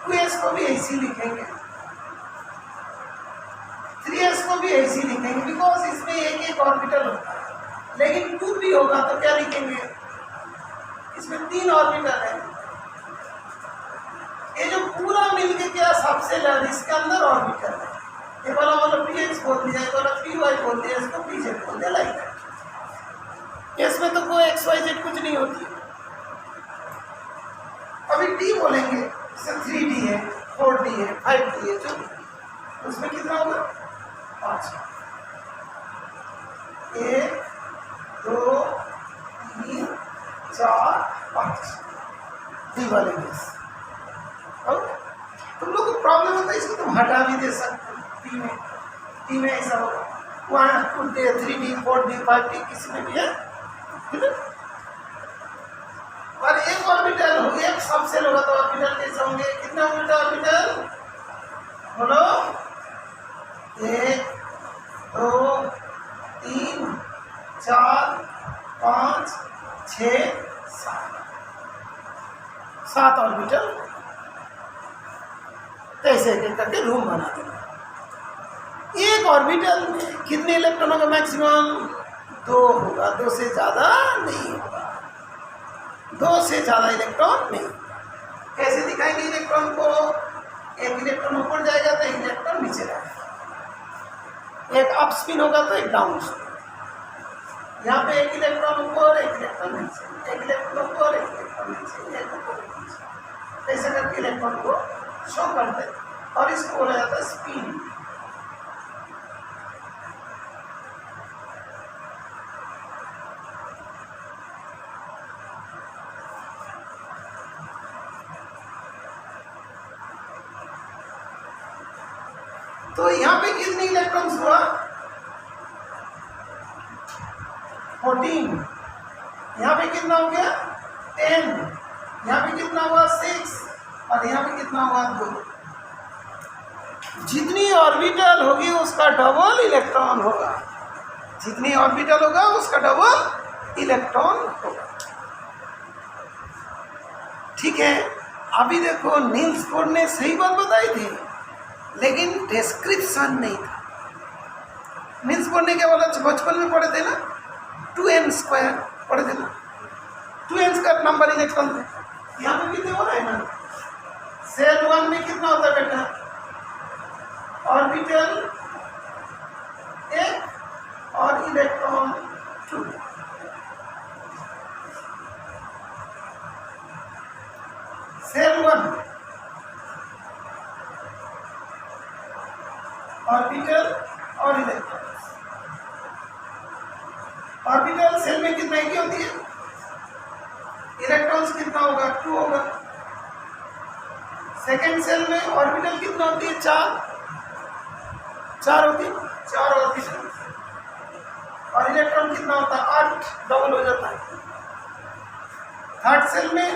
2s को भी ऐसे लिखेंगे, 3s को भी ऐसे लिखेंगे, बिकॉज इसमें एक ऑर्बिटल होता है। लेकिन 2p होगा तो क्या लिखेंगे? इसमें 3 ऑर्बिटल है। ये जो पूरा मिलके क्या सबसेल है, इसके अंदर ऑर्बिटल है। ये वाला मतलब px बोल दिया, ये वाला 3y बोल दिया, इसको pz बोल दिया, लाइक दैट। इसमें तो कोई xyz कुछ नहीं होती है। अभी d बोलेंगे, इसमें 3d है, 4d है, 5d है, जो उसमें कितना होगा? 5। 1 2 3 4 5 डी वाले केस। तुम लोग को प्रॉब्लम होता है, इसको तुम हटा भी दे सकते हो। टी में ऐसा होगा, वहाँ 2D 3D 4D 5D किसी में भी है। ठीक है, और एक ऑर्बिटल हो, एक सबसेल होगा तो ऑर्बिटल कैसे होंगे? कितने होंगे ऑर्बिटल? बोलो, 1 2 3 4 5 6 7 ऑर्बिटल। ऐसे एक करके रूम बना देना। एक ऑर्बिटल में कितने इलेक्ट्रॉन होगा मैक्सिमम? 2 होगा, 2 से ज़्यादा नहीं होगा। 2 से ज़्यादा इलेक्ट्रॉन नहीं। कैसे दिखाएंगे इलेक्ट्रॉन को? एक इलेक्ट्रॉन ऊपर जाएगा तो एक इलेक्ट्रॉन नीचे जाएगा। एक अप स्पिन होगा तो एक डाउन स्पिन। यहाँ पे एक इलेक्ट्रॉन ऊपर, एक इलेक्ट्रॉन नीचे, एक इलेक्ट्रॉन ऊपर, एक इलेक्ट्रॉन नीचे, एक ऊपर, एक नीचे। ऐसे करके इलेक्ट्रॉन को शो करते हैं और इसको बोला जाता है स्पिन। तो यहाँ पे कितने इलेक्ट्रॉन्स हुआ? 14। यहाँ पे कितना हो गया? 10। यहाँ पे कितना हुआ? 6। और यहाँ पे कितना हुआ? 2। जितनी ऑर्बिटल होगी उसका डबल इलेक्ट्रॉन होगा। जितनी ऑर्बिटल होगा उसका डबल इलेक्ट्रॉन होगा। ठीक है, अभी देखो नील्स बोर ने सही बात बताई थी, लेकिन डिस्क्रिप्शन नहीं था। नील्स बोर ने क्या बोला? बचपन में पढ़े थे ना, 2n² पढ़े थे ना, 2n² नंबर इलेक्ट्रॉन थे। यहाँ पे कितने हो रहे हैं ना? सेल 1 में कितना होता है बेटा? ऑर्बिटल 1 और इलेक्ट्रॉन 2। सेल 1 ऑर्बिटल और इलेक्ट्रॉन। ऑर्बिटल सेल में कितना की होती है? इलेक्ट्रॉन्स कितना होगा? 2 होगा। सेकेंड सेल में ऑर्बिटल कितना होती है? 4 होती है, 4 ऑर्बिटल। और इलेक्ट्रॉन कितना होता है? 8, डबल हो जाता है। थर्ड सेल में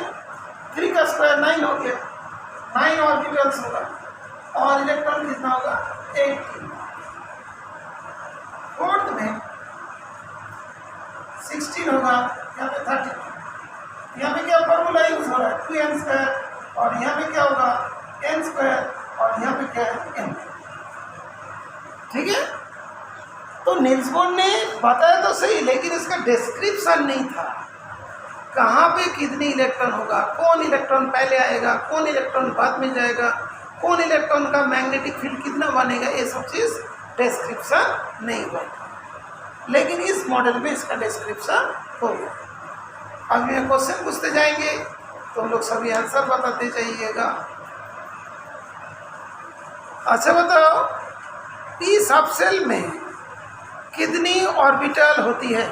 3 का स्क्वायर 9 हो गया। 9 ऑर्बिटल्स होगा और इलेक्ट्रॉन कितना होगा 18। फोर्थ में 16 होगा, यहाँ पे 32। यहाँ पे क्या फॉर्मूला यूज हो रहा है 2n² और यहाँ पे क्या होगा n² और यहाँ पे क्या है n। ठीक है, तो नील्स बोर ने बताया तो सही, लेकिन इसका डिस्क्रिप्शन नहीं था कहाँ पे कितनी इलेक्ट्रॉन होगा, कौन इलेक्ट्रॉन पहले आएगा, कौन इलेक्ट्रॉन बाद में जाएगा, कौन इलेक्ट्रॉन का मैग्नेटिक फील्ड कितना बनेगा, ये सब चीज़ डिस्क्रिप्शन नहीं हुआ था। लेकिन इस मॉडल में इसका डिस्क्रिप्शन हो गया। अब ये क्वेश्चन पूछते जाएंगे तो हम लोग सभी आंसर बताते जाइएगा। अच्छा बताओ, पी सब सेल में कितनी ऑर्बिटल होती है?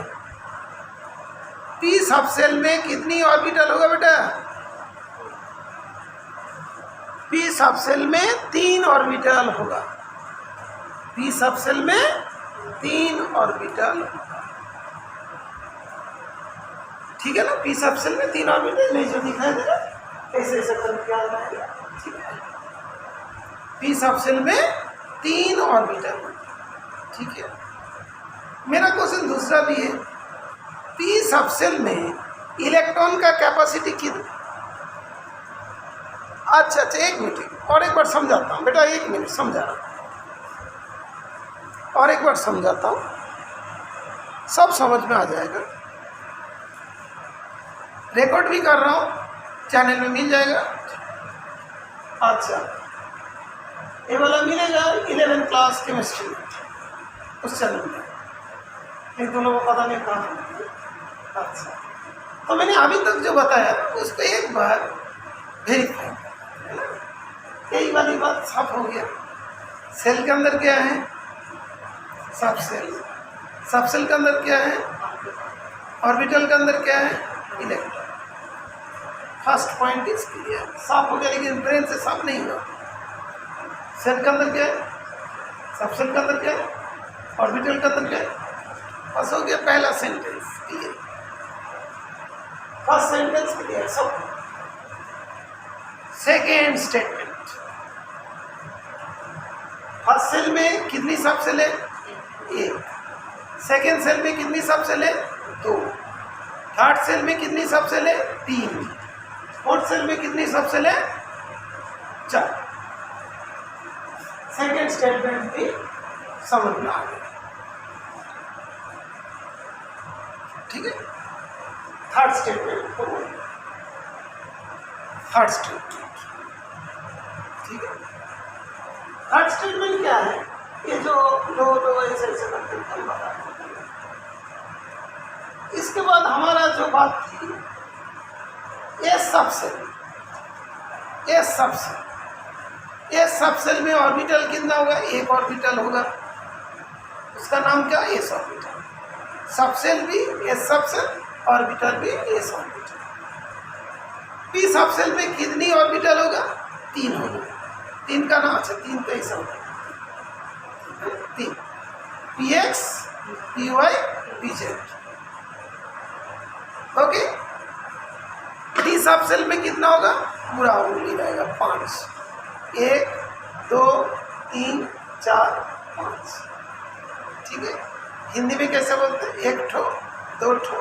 पी सब सेल में कितनी ऑर्बिटल होगा बेटा? पी सब सेल में 3 ऑर्बिटल होगा। पी सब सेल में 3 ऑर्बिटल होगा। ठीक है ना, पी सब सेल में 3 ऑर्बिटल नहीं जो दिखाई दे रहा कैसे ऐसे करके आ रहा है। ठीक है, पी सब सेल में 3 ऑर्बिटल। ठीक है, मेरा क्वेश्चन दूसरा भी है, पी सब सेल में इलेक्ट्रॉन का कैपेसिटी कितना? अच्छा, एक मिनट और एक बार समझाता हूँ बेटा, 1 मिनट समझा रहा हूँ और एक बार समझाता हूँ, सब समझ में आ जाएगा। रिकॉर्ड भी कर रहा हूँ, चैनल में मिल जाएगा। अच्छा, ये वाला मिलेगा 11 क्लास केमिस्ट्री में, उस चैनल में। एक दोनों को पता नहीं कहाँ। अच्छा, तो मैंने अभी तक जो बताया उसको एक बार वेरीफाई है ना, यही वाली बात साफ हो गया। सेल के अंदर क्या है? Sub cell. सब सेल के अंदर क्या है? ऑर्बिटल के अंदर क्या है? Electron. First point is clear, साफ हो गया, लेकिन ब्रेन से साफ नहीं हुआ। सेल के अंदर क्या है? सब सेल के अंदर क्या है? ऑर्बिटल के अंदर क्या है? बस हो गया पहला sentence clear. First sentence clear सब। सेकेंड स्टेटमेंट, फर्स्ट सेल में कितनी सब सेल है? 1। सेकेंड सेल में कितनी सब सेल है? 2। थर्ड सेल में कितनी सब सेल है? 3। फोर्थ सेल में कितनी सब सेल है? 4। सेकेंड स्टेटमेंट भी समझ में आ गया। ठीक है, थर्ड स्टेटमेंट, थर्ड स्टेटमेंट। ठीक है, थर्ड स्टेटमेंट क्या है? ये जो दो ऐसे करते हैं। इसके बाद हमारा जो बात थी, ये सब सेल में ऑर्बिटल कितना होगा? 1 ऑर्बिटल होगा, उसका नाम क्या? S orbital. सब सेल भी एस सब सेल, ऑर्बिटल भी एस ऑर्बिटल। पी सब सेल में कितनी ऑर्बिटल होगा? 3 होगा। 3 का नाम, अच्छा 3 का ऐसा होगा 3, p x, p y, p z. Okay, d सब सेल में कितना होगा? पूरा उंगली रहेगा 5। 1 2 3 4 5। ठीक है, हिंदी में कैसे बोलते हैं? 1 ठो, 2 ठो,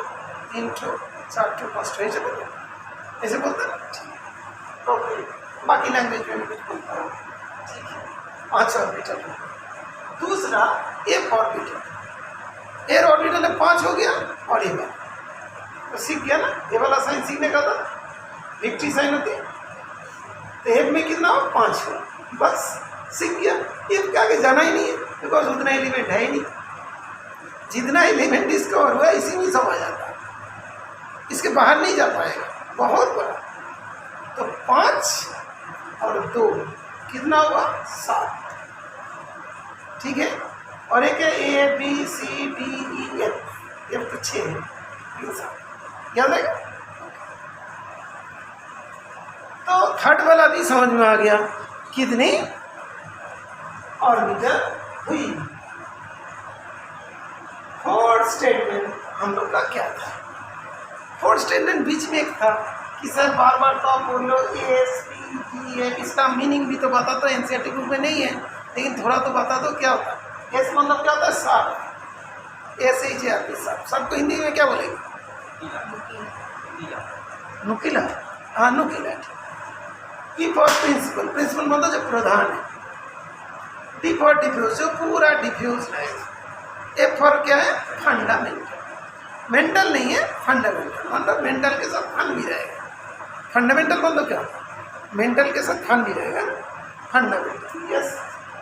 3 ठो, 4 ठो, 5 ठो, ऐसे बोलते हैं। ऐसे बोलते हैं ना? ठीक है, ओके। बाकी लैंग्वेज में कुछ बोलता हूँ। ठीक है, 5 ऑर्बिटल। दूसरा एक ऑर्बिटल, एयर ऑर्बिटल में 5 हो गया और ये वाला तो सीख गया ना। ये वाला साइन सीखने का था, विक्ट्री साइन होती है। तो एक में कितना हो? 5 हो, बस सीख गया। ये क्या आगे जाना ही नहीं है, बिकॉज उतना एलिमेंट है ही नहीं। जितना एलिमेंट डिस्कवर हुआ इसी में सब आ जाता है, इसके बाहर नहीं जा पाएगा, बहुत बड़ा। तो 5 और 2 कितना हुआ? 7। ठीक है, और एक है A B C D E F, F तो 6 है, याद है? तो थर्ड वाला भी समझ में आ गया, कितनी ऑर्बिटल हुई। फोर्थ स्टेटमेंट हम लोग का क्या था? फोर्थ स्टेटमेंट बीच में एक था कि सर बार बार तो आप बोल लो एस पी ये इसका मीनिंग भी तो बता दो, एनसीईआरटी बुक में नहीं है लेकिन थोड़ा तो बता दो क्या होता है। एस मतलब क्या होता है? साफ, SHARP, साफ। सबको हिंदी में क्या बोलेंगे? नुकीला। हाँ, नुकीला। P फॉर प्रिंसिपल, प्रिंसिपल मतलब जो प्रधान है। D फॉर डिफ्यूज, जो पूरा डिफ्यूज रहेगा। F फॉर क्या है? फंडामेंटल। मेंटल नहीं है, फंडामेंटल मतलब मेंटल के साथ फन भी रहेगा। फंडामेंटल मतलब क्या होता है? मेंटल के साथ फन भी रहेगा, फंडामेंटल। यस,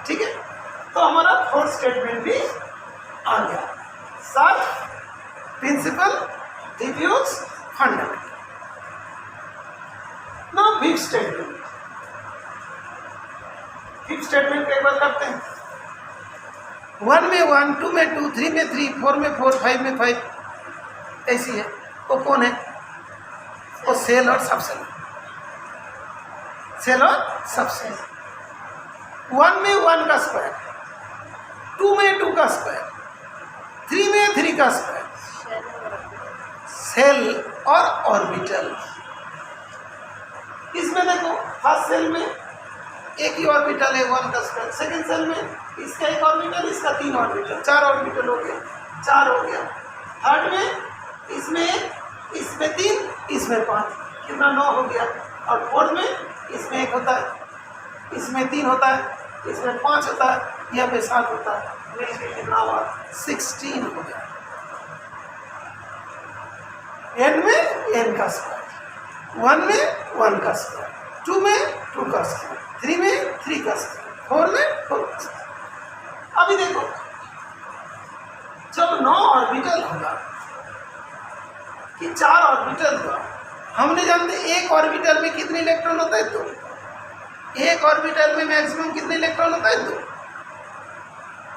ठीक है। तो हमारा फोर्थ स्टेटमेंट भी आ गया, sharp, principal, diffuse, fundamental. Now fifth statement. Fifth statement एक बार करते हैं। 1 में 1, 2 में 2, 3 में 3, 4 में 4, 5 में 5, ऐसी है। वो कौन है? वो सेल और सबसेल। सेल और सबसेल। 1 में 1 का स्क्वायर, 2 में 2 का स्क्वायर, 3 में 3 का स्क्वायर, सेल और ऑर्बिटल। इसमें देखो, फर्स्ट सेल में एक ही ऑर्बिटल है 1 का स्क्वायर, सेकंड सेल में इसका एक ऑर्बिटल, इसका 3 ऑर्बिटल, 4 ऑर्बिटल हो गया, 4 हो गया। थर्ड में इसमें 3, इसमें 5, कितना 9 हो गया। और फोर्थ में इसमें 1 होता है, इसमें 3 होता है, इसमें 5 होता है, यहाँ पे 7 होता है, मिलकर कितना हुआ? 16 हो गया। n में n का स्क्वायर, 1 में 1 का स्क्वायर, 2 में 2 का स्क्वायर, 3 में 3 का स्क्वायर, 4 में 4 का स्क्वायर। अभी देखो, जब 9 ऑर्बिटल होगा कि 4 ऑर्बिटल हुआ, हमने जानते एक ऑर्बिटल में कितने इलेक्ट्रॉन होता है? 2। एक ऑर्बिटल में मैक्सिमम कितने इलेक्ट्रॉन होता है? 2।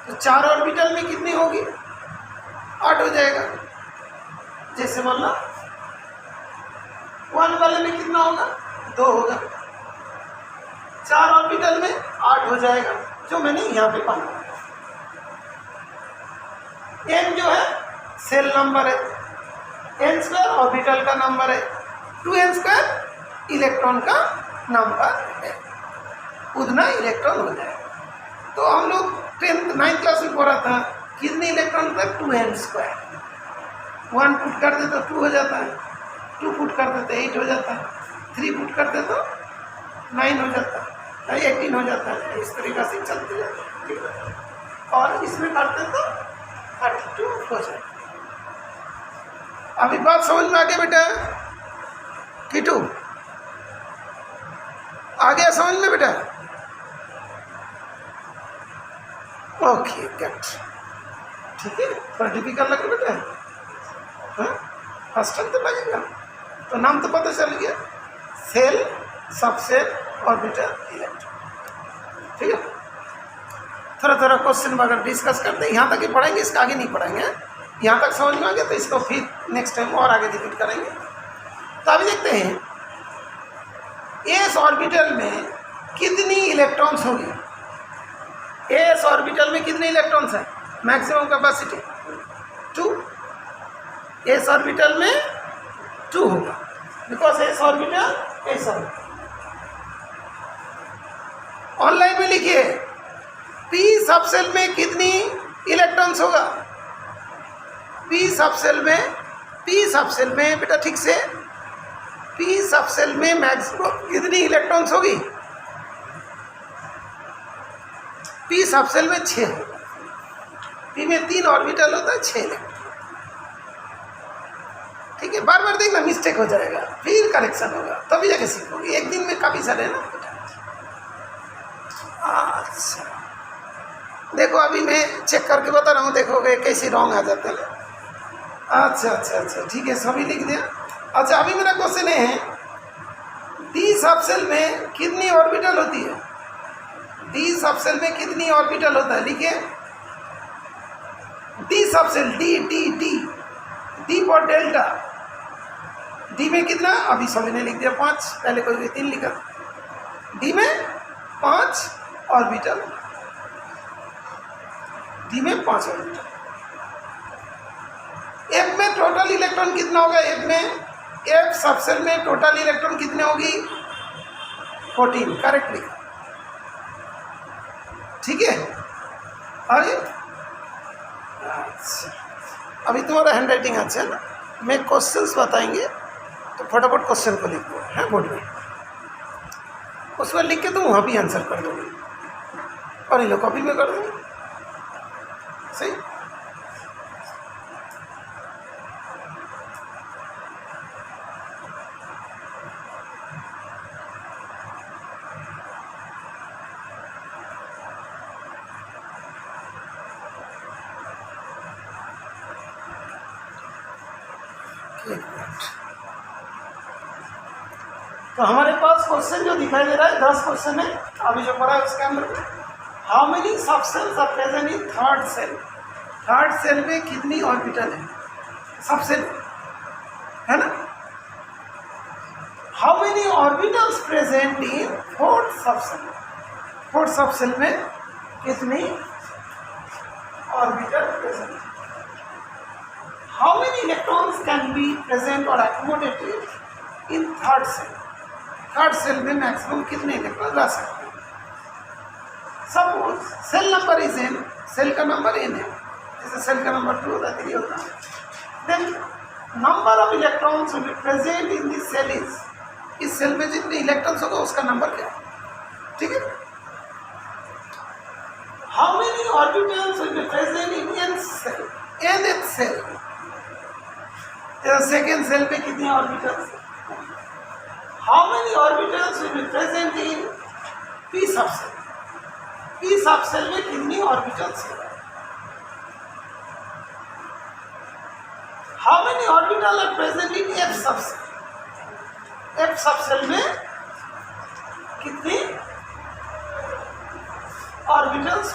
तो 4 ऑर्बिटल में कितनी होगी? 8 हो जाएगा। जैसे मान लो 1 वाले में कितना होगा? 2 होगा। 4 ऑर्बिटल में 8 हो जाएगा, जो मैंने यहाँ पे पाया। n जो है सेल नंबर है, n स्क्वायर ऑर्बिटल का नंबर है, 2n स्क्वायर इलेक्ट्रॉन का नंबर है। उतना इलेक्ट्रॉन हो जाएगा। तो हम लोग 9th क्लास में पढ़ा था, कितने इलेक्ट्रॉन होता है? 2n square. 1 पुट कर दे तो 2 हो जाता है, 2 पुट कर दे तो 8 हो जाता है, 3 पुट कर दे तो 9 हो जाता है, 18 हो जाता है। इस तरीक़ा से चलते जाते हैं, ठीक है। और इसमें करते तो 32 हो जाए। अभी बात समझ में आ गया बेटा? किटू आ गया समझ में बेटा? ओके, गट, ठीक है। थोड़ा डिफिकल्ट लगे बेटा? हाँ, फर्स्ट टाइम तो लगेगा। तो नाम तो पता चल गया, सेल, सबसेल, ऑर्बिटल, इलेक्ट्रॉन, ठीक है। थोड़ा थोड़ा क्वेश्चन अगर डिस्कस करते हैं, यहाँ तक ही पढ़ेंगे, इसका आगे नहीं पढ़ेंगे। यहाँ तक समझ में आ गया तो इसको फिर नेक्स्ट टाइम और आगे रिपीट करेंगे। तो अभी देखते हैं एस ऑर्बिटल में कितनी इलेक्ट्रॉन्स होगी। एस ऑर्बिटल में कितने इलेक्ट्रॉन्स हैं? Maximum capacity 2। एस ऑर्बिटल में 2 होगा, because S orbital S orbital. Online में लिखिए, पी सबसेल में कितनी इलेक्ट्रॉन्स होगा? पी सबसेल में बेटा ठीक से, पी सबसेल में मैक्सिमम कितनी इलेक्ट्रॉन्स होगी? पी सबसेल में 6 होगा। पी में 3 ऑर्बिटल होता है, 6 इलेक्ट्रॉन, ठीक है। बार बार देखना, मिस्टेक हो जाएगा, फिर करेक्शन होगा, तभी जाके सीखोगे। एक दिन में काफ़ी सारे है ना बेटा। अच्छा, देखो अभी मैं चेक करके बता रहा हूँ, देखोगे कैसे रॉन्ग आ जाते हैं। अच्छा अच्छा अच्छा, ठीक है, सभी लिख दिया। अच्छा, अभी मेरा क्वेश्चन है, डी सबसेल में कितनी ऑर्बिटल होती है? डी सबसेल में कितनी ऑर्बिटल होता है? लिखिए, D subshell, D D D D for delta. D में कितना? अभी सभी ने लिख दिया 5, पहले कोई भी 3 लिखा। डी में 5 ऑर्बिटल, डी में 5 ऑर्बिटल। एफ में टोटल इलेक्ट्रॉन कितना होगा? एफ में, एफ सबसेल में टोटल इलेक्ट्रॉन कितने होगी? 14 करेक्ट लिखा, ठीक है। अरे अच्छा, अभी तुम्हारा हैंड राइटिंग अच्छा है ना, मैं क्वेश्चंस बताएंगे तो फटाफट क्वेश्चन को लिख दो है बोर्ड में, उसमें लिख के तुम वहाँ भी आंसर कर दोगे और ये लो कॉपी में कर दोगे, सही। तो हमारे पास क्वेश्चन जो दिखाई दे रहा है 10 क्वेश्चन है अभी जो पढ़ा है उसके अंदर। How many sub shells are present in third shell, third shell में कितनी ऑर्बिटल है, सब सेल है ना। How many orbitals present in fourth sub shell, fourth sub cell में कितनी ऑर्बिटल प्रेजेंट है। How many electrons can be present or accommodated in third shell, third shell में maximum कितने इलेक्ट्रॉन रह सकते हैं। Suppose shell number is N, shell का number N है, जैसे सेल का नंबर 2 होता है 3 होता है, then number of electrons will be present in this shell is, इस सेल में जितने इलेक्ट्रॉन्स होगा उसका नंबर क्या है, ठीक है। How many orbitals will be present in n shell, n shell, second shell पे कितनी orbitals. How many orbitals will be present in p subcell, p subcell में कितनी ऑर्बिटल्स है। How many orbitals are present in f subcell, f subcell में कितनी orbitals.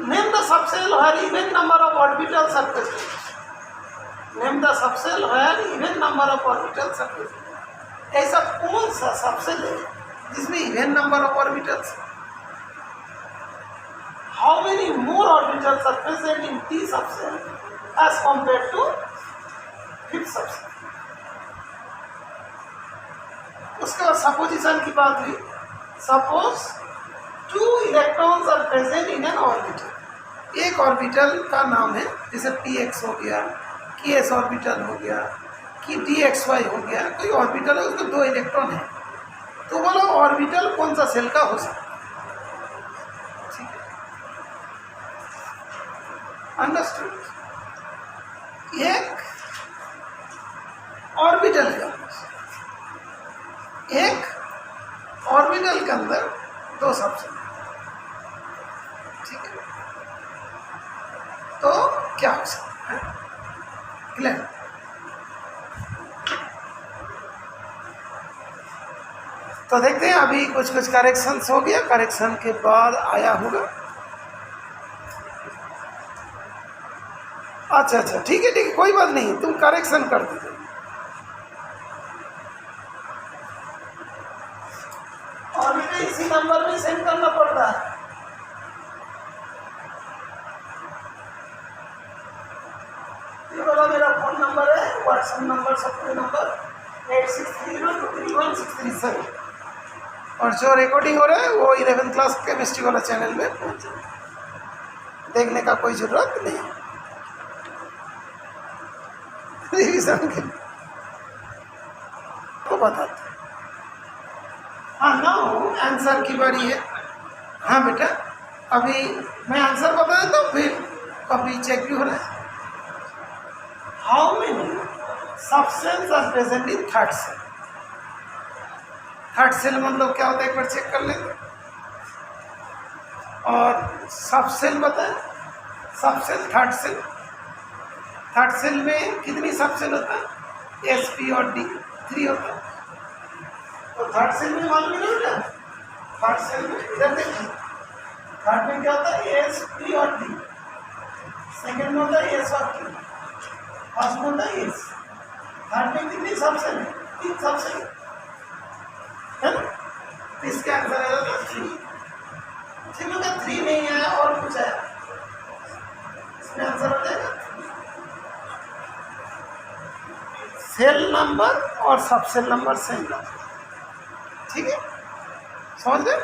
Name the subcell where even number of orbitals are present, name the subshell where even number of orbitals are present. ऐसा कौन सा subshell है जिसमें even number of orbitals. How many more orbitals are present in t subshell as compared to fifth subshell. उसके बाद supposition की बात हुई, suppose 2 electrons are present in an orbital, एक ऑर्बिटल का नाम है जैसे px हो गया, कि एस ऑर्बिटल हो गया, कि डी एक्स वाई हो गया, कोई ऑर्बिटल है उसमें 2 इलेक्ट्रॉन है, तो बोलो ऑर्बिटल कौन सा सेल का हो सकता है, ठीक है, अंडरस्टूड। एक ऑर्बिटल के अंदर, एक ऑर्बिटल के अंदर 2 सबसेल, ठीक है, तो क्या हो सकता है, क्लियर। तो देखते हैं अभी कुछ कुछ करेक्शंस हो गया, करेक्शन के बाद आया होगा। अच्छा अच्छा ठीक है कोई बात नहीं, तुम करेक्शन कर दीजिए। और मुझे इसी नंबर में सेंड करना पड़ता है। ये वाला मेरा फोन नंबर है, व्हाट्सएप नंबर, सबके नंबर 8630231637, और जो रिकॉर्डिंग हो रहा है वो 11th क्लास केमिस्ट्री वाला चैनल में पहुँचे, देखने का कोई ज़रूरत नहीं है रिविजन के तो बताते। हाँ नाउ आंसर की बारी है। हाँ बेटा अभी मैं आंसर बता देता हूँ, फिर कॉपी चेक भी हो रहा है। How many subshells are present in third shell, third shell मतलब क्या होता है एक बार चेक कर लेंगे। और सबसेल बताएं, subshell third shell, third shell में कितनी सबसेल होता है, एस पी और डी 3 होता है। तो थर्ड सेल में मालूम नहीं होता, थर्ड सेल में इधर देखिए, थर्ड में क्या होता है एस पी और डी, सेकेंड में होता है एस और टी, फर्स्ट में होता है एस। थर्ड में कितनी सबसेल है, 3 सबसेल है ना। इसका आंसर आएगा 3। ठीक है 3 नहीं है और कुछ है, इसमें आंसर हो जाएगा सेल नंबर और सब सेल नंबर सेम नंबर, ठीक है, समझ गए।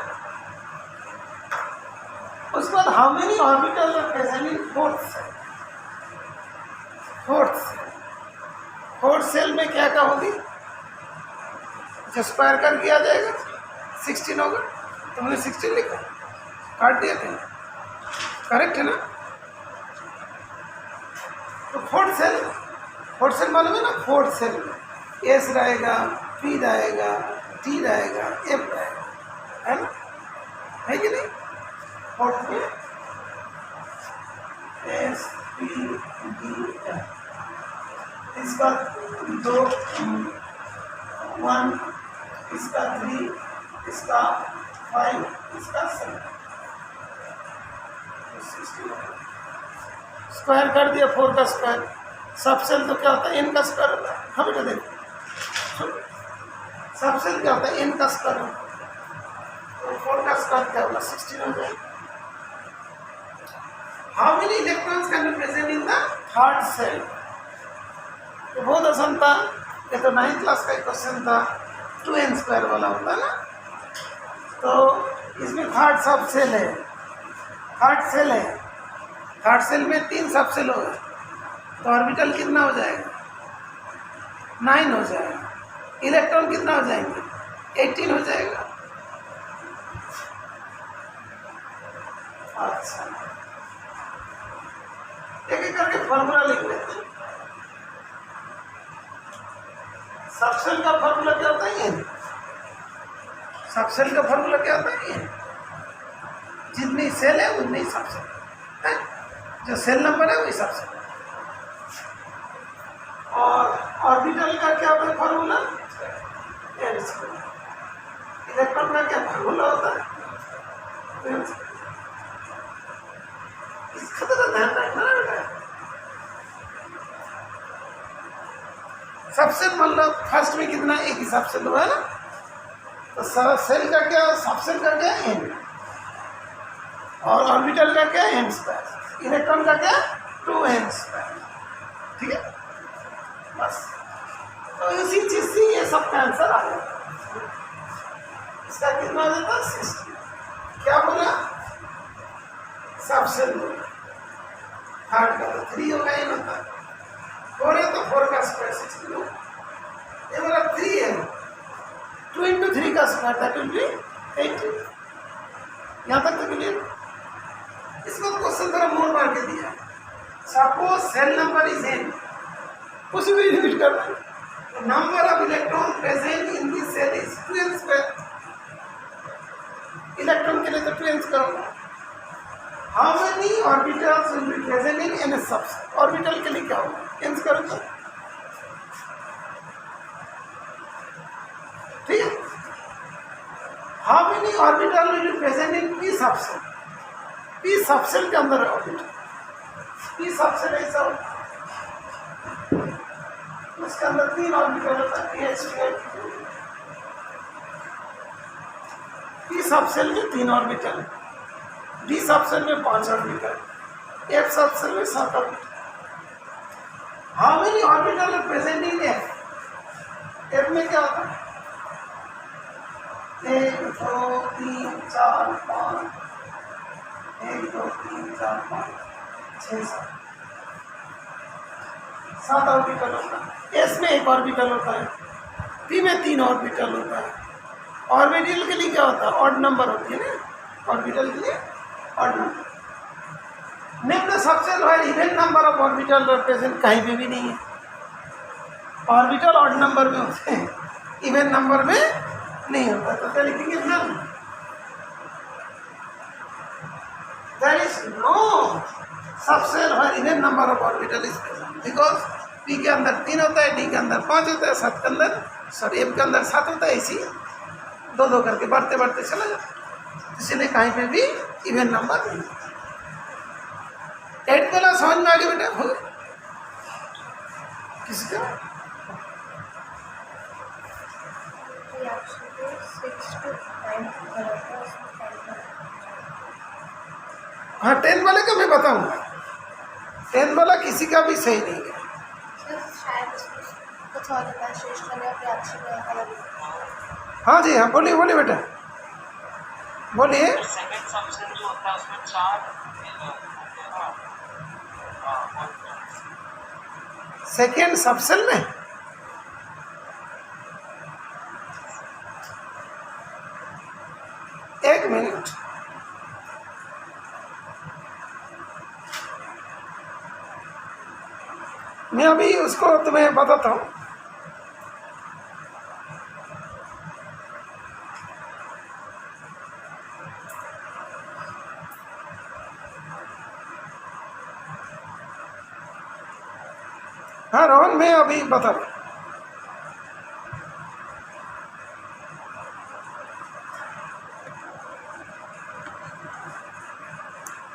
उसके बाद how many orbital are present in fourth shell. Fourth shell में क्या क्या होगी, जो स्क्वायर कर किया जाएगा 16 होगा। तुमने 16 लिखा, काट दिया थे, करेक्ट है ना। तो फोर्थ सेल मालूम है ना, फोर्थ सेल में एस रहेगा, पी रहेगा, टी रहेगा, एफ रहेगा, है ना, है कि नहीं। फोर्थ में एस पी डी एफ, इसका 2 1, इसका 3, इसका 5, इसका 7, स्क्वायर कर दिया 4 का स्क्वायर। सब सेल तो क्या होता है, n का स्क्वायर होता है। हाँ बेटा देखो, सब सेल क्या होता है, n का स्क्वायर होता है। तो 4 का स्क्वायर क्या होगा, 16 हो जाएगा। How many electrons can be present in the third shell. तो बहुत आसान था, ये तो 9th क्लास का क्वेश्चन था, 2n² वाला होता है ना। तो इसमें थर्ड सब सेल है, थर्ड सेल में 3 सब सेल होगा, तो ऑर्बिटल कितना हो जाएगा, 9 हो जाएगा। इलेक्ट्रॉन कितना हो जाएंगे, 18 हो जाएगा। अच्छा, एक एक करके फॉर्मूला लिख लेते हैं। सबसेल का फॉर्मूला क्या होता है, सबसेल का फॉर्मूला क्या होता है, जितनी सेल है उतनी सबसेल है, जो सेल नंबर है वही सबसेल। और ऑर्बिटल का क्या होता है फॉर्मूला, इलेक्ट्रॉन का क्या फॉर्मूला होता है, इसका तो ध्यान रखना है बेटा। सबसेल मान लो फर्स्ट में कितना, एक ही सबसेल हुआ है ना, तो सेल का क्या, सबसेल का क्या n, और ऑर्बिटल का क्या n², इलेक्ट्रॉन का क्या 2n², ठीक है बस। तो इसी चीज से ये सब का आंसर आ जाता है। इसका कितना हो जाता है, 60। क्या बोला, सबसेल बोला, थर्ड का तो 3 होगा, n होता है, 4 है तो 4 का स्क्वायर 16 होगा। ये बोला 3 है, 2 × 3 का स्क्वायर था 28। यहाँ तक तो क्लियर। इसको क्वेश्चन थोड़ा मोड़ मार के दिया, suppose shell number is n, कुछ भी लिमिट करना, number of electron present in this shell is 2n²। Electron के लिए तो 2n² होगा। How many orbitals will be present in an subshell, orbital के लिए क्या होगा, n² होगा, ठीक है। How many orbital will be present in p subshell, p subshell के अंदर है ऑर्बिटल, p सबसेल ऐसा होता है, उसके अंदर 3 ऑर्बिटल होता है, p सबसेल में 3 ऑर्बिटल, d सबसेल में 5 ऑर्बिटल, f सबसेल में 7 orbital. How many orbital are present in f, f में क्या होता है, 1 2 3 4 5, 1 2 3 4 5 6 7 ऑर्बिटल होता है। एस में 1 ऑर्बिटल होता है, पी में 3 ऑर्बिटल होता है। ऑर्बिटल के लिए क्या होता है, ऑड नंबर होती है ना, ऑर्बिटल के लिए ऑड नंबर। निम्न सबसेल है, even number of orbital present कहीं पे भी नहीं है। ऑर्बिटल ऑड नंबर में होते हैं, इवन नंबर में नहीं होता, तो क्या लिखेंगे none. There is no subshell है, even number of orbital is present, because P के अंदर 3 होता है, डी के अंदर 5 होता है, 7 के अंदर एम के अंदर 7 होता है, ऐसी 2-2 करके बढ़ते बढ़ते चला जाता है, इसलिए कहीं पे भी इवन नंबर नहीं। 8 वाला समझ में आ गया बेटा, हो गया किसी का। हाँ 10 वाले का मैं बताऊंगा, 10 वाला किसी का भी सही नहीं है। सवाल होता है श्रेष्ठ ने अपने अक्षर में अलग। हाँ जी, हाँ बोलिए बोलिए बेटा, बोलिए। सेकंड सबसेट जो होता है उसमें 4 सेकेंड सबसेल में एक मिनट, मैं अभी उसको तुम्हें बताता हूँ। हाँ रोहन, मैं अभी बता रहा हूँ।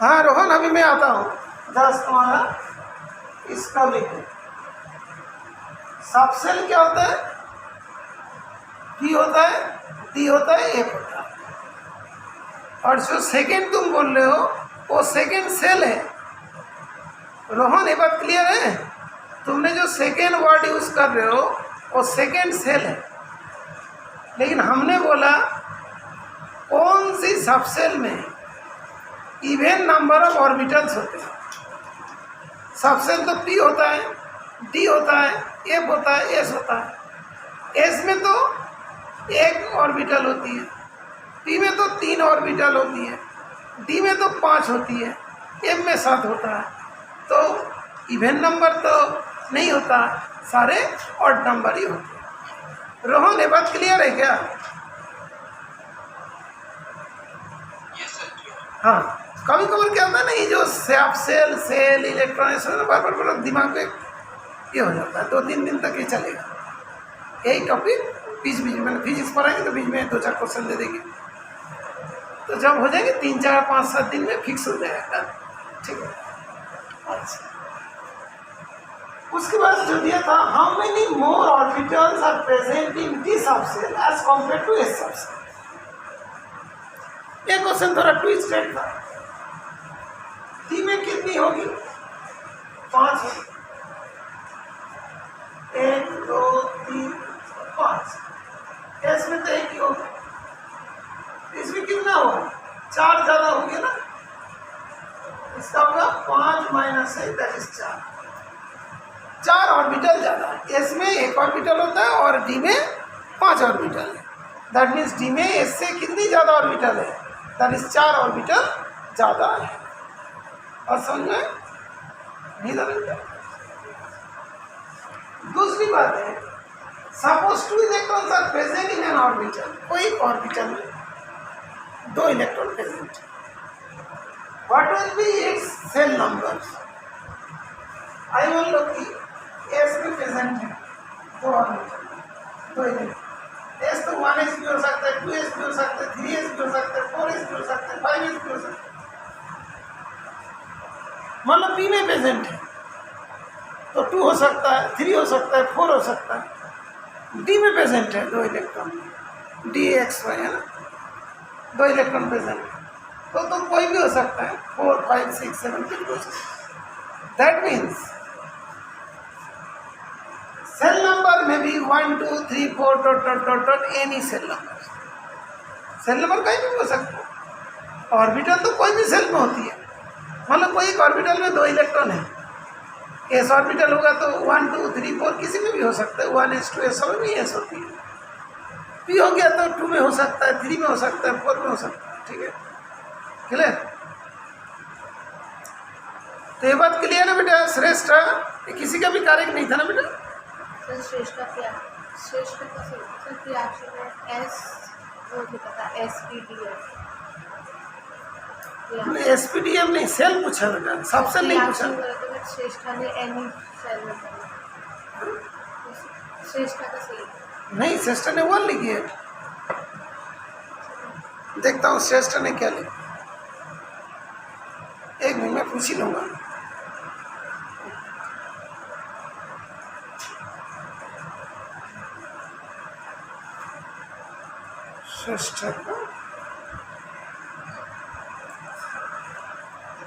हाँ रोहन, अभी मैं आता हूँ। जस्ट तुम्हारा इसका लिखो। सबसेल क्या होता है? पी होता है, डी होता है, एफ होता है। और जो सेकेंड तुम बोल रहे हो वो सेकेंड सेल है। रोहन, ये बात क्लियर है? तुमने जो सेकेंड वर्ड यूज कर रहे हो वो सेकेंड सेल है, लेकिन हमने बोला कौन सी सबसेल में इवन नंबर ऑफ ऑर्बिटल्स होते हैं। सबसेल तो पी होता है, डी होता है, एफ होता है, एस होता है। एस में तो एक ऑर्बिटल होती है, पी में तो 3 ऑर्बिटल होती है, डी में तो 5 होती है, एफ में 7 होता है। तो इवन नंबर तो नहीं होता, सारे ऑड नंबर ही होते हैं। रोहन, ये बात क्लियर है क्या? हाँ, कभी कभी क्या होता है ना, ये जो सेल सेल इलेक्ट्रॉनिक्स बार बार दिमाग में ये हो जाता है। 2-3 दिन तक ये चलेगा, यही टॉपिक बीच बीच में फिजिक्स पढ़ाएंगे तो बीच में 2-4 क्वेश्चन दे देंगे, तो जब हो जाएंगे 3-4-5-7 दिन में फिक्स हो जाएगा। ठीक है, अच्छा। उसके बाद जो दिया था, how many more orbitals are present in D subshell as compared to S subshell. ये क्वेश्चन थोड़ा ट्विस्टेड था। डी में कितनी होगी? 5 है। 1 2 3 5। एस में तो 1 ही होगा। इसमें कितना होगा? 4 ज़्यादा होंगे ना, इसका होगा 5 माइनस 1 दैट इज 4 ऑर्बिटल ज़्यादा है। एस में 1 ऑर्बिटल होता है और डी में 5 ऑर्बिटल है। दैट मीन्स डी में एस से कितनी ज़्यादा ऑर्बिटल है? दैट इज 4 ऑर्बिटल ज़्यादा है। और समझ में नहीं समझ? दूसरी बात है, suppose 2 electrons are present in an orbital. कोई ऑर्बिटल में 2 electron present, what will be its shell number? आई मान लो कि एस में प्रेजेंट है 2 ऑर्बिटल, 2 इलेक्ट्रॉन। एस तो 1s भी हो सकता है, 2s भी हो सकता है, 3s भी हो सकता है, 4s भी हो सकता है, 5s भी हो सकता है। मान लो पी में प्रेजेंट है तो 2 हो सकता है, 3 हो सकता है, 4 हो सकता है। डी में प्रेजेंट है 2 इलेक्ट्रॉन, डी एक्स वाई है ना, 2 इलेक्ट्रॉन प्रेजेंट है, तो कोई भी हो सकता है, 4 5 6 7 कुछ भी हो सकता है। दैट मीन्स सेल नंबर में भी 1 2 3 4 dot any shell number. Shell number कहीं भी हो सकता है। ऑर्बिटल तो कोई भी सेल में होती है। मतलब कोई एक ऑर्बिटल में 2 इलेक्ट्रॉन है, एस ऑर्बिटल होगा तो 1 2 3 4 किसी में भी हो सकता है। 1s 2s सब में एस होती है। पी हो गया तो 2 में हो सकता है, 3 में हो सकता है, 4 में हो सकता है। ठीक है, क्लियर? तो ये बात क्लियर है बेटा? श्रेष्ठ किसी का भी कार्य नहीं था ना बेटा? श्रेष्ठ का एस वो लिखा था SPDF। SPDF नहीं, सेल पूछा बेटा, सबसेल नहीं पूछा। श्रेष्ठ ने एनी सेल में श्रेष्ठ का सही नहीं, श्रेष्ठ ने 1 लिखी है। देखता हूँ श्रेष्ठ ने क्या लिखा, एक मिनट में पूछ ही लूँगा।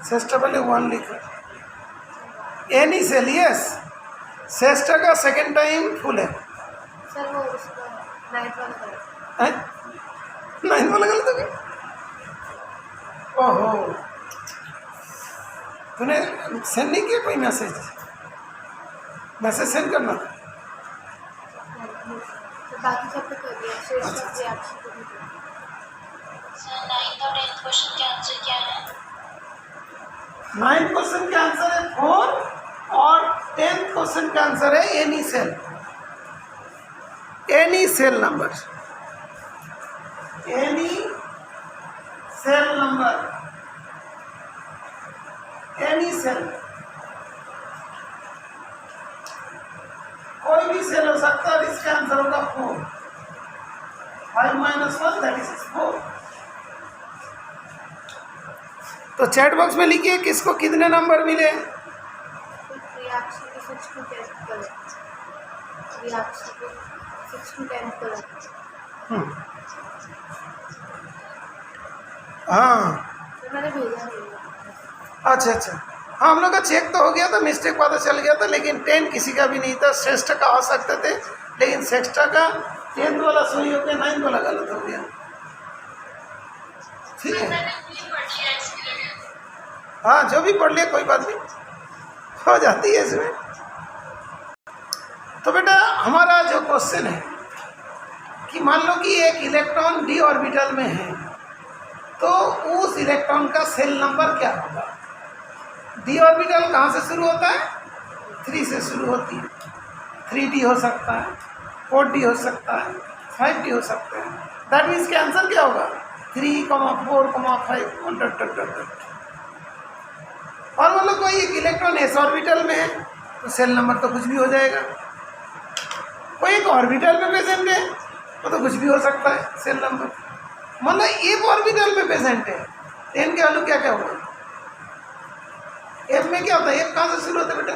श्रेष्ठ पहले 1 लिखा। एनी सेल, यस, सेस्टा का सेकंड टाइम फुल है। सर वो उसका 9th वाला कलर। हैं? 9 वाला गलत हो गया। ओहो, तूने सेंड नहीं किया कोई मैसेज? मैसेज सेंड करना था। तो बाकी सब तो कर दिया, शेष सब रिएक्शन को भी कर दिया। सर 9th और 10th क्वेश्चन के आंसर क्या है? 9th क्वेश्चन का आंसर है 4 और 10th क्वेश्चन का आंसर है any shell number. Any shell number, any shell, कोई भी सेल हो सकता है। इसका आंसर होगा 4। 5 - 1 दैट इज 4। तो चैट बॉक्स में लिखिए किसको कितने नंबर मिले। रिएक्शन के 6 to 10 कलर, रिएक्शन के 6 to 10 कलर। हाँ तो मैंने भेजा नहीं है। अच्छा, हाँ हम लोग का चेक तो हो गया था, मिस्टेक पता चल गया था, लेकिन 10 किसी का भी नहीं था। श्रेष्ठ का आ सकते थे, लेकिन श्रेष्ठ का 10th वाला सही हो गया, 9th वाला गलत हो गया। ठीक है, हाँ जो भी पढ़ लिया कोई बात नहीं, हो जाती है इसमें। तो बेटा हमारा जो क्वेश्चन है कि मान लो कि एक इलेक्ट्रॉन डी ऑर्बिटल में है, तो उस इलेक्ट्रॉन का सेल नंबर क्या होगा। डी ऑर्बिटल कहाँ से शुरू होता है? 3 से शुरू होती है। 3D हो सकता है, 4D हो सकता है, 5D हो सकता है। दैट मीन्स के आंसर क्या होगा? 3, 4, 5 और मतलब कोई एक इलेक्ट्रॉन एस ऑर्बिटल में है तो सेल नंबर तो कुछ भी हो जाएगा। कोई एक ऑर्बिटल में प्रेजेंट है तो कुछ भी हो सकता है सेल नंबर। मतलब एक ऑर्बिटल में प्रेजेंट है, 10 के वैल्यू क्या क्या होगा? एफ में क्या होता है? एफ कहाँ से शुरू होता है बेटा?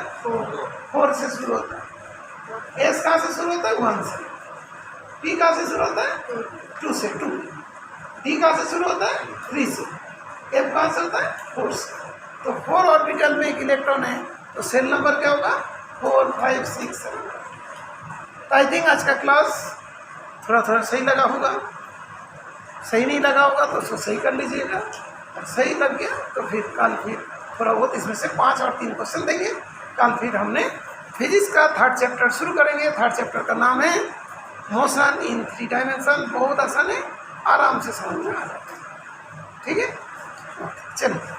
4 से शुरू होता है। एस कहाँ से शुरू होता है? 1 से। पी कहाँ से शुरू होता है? 2 से। 2 डी कहाँ से शुरू होता है? 3 से। एफ कहाँ से होता है? 4 से। तो 4 ऑर्बिटल में एक इलेक्ट्रॉन है तो सेल नंबर क्या होगा? 4, 5, 6, 7। तो आई थिंक आज का क्लास थोड़ा सही लगा होगा। सही नहीं लगा होगा तो उसको सही कर लीजिएगा, और सही लग गया तो फिर कल फिर थोड़ा बहुत इसमें से 5 और 3 क्वेश्चन देंगे। कल फिर हमने फिजिक्स का 3rd चैप्टर शुरू करेंगे। 3rd चैप्टर का नाम है मोशन इन 3 डायमेंशन। बहुत आसान है, आराम से समझ में आ जाता है। ठीक है, चलिए।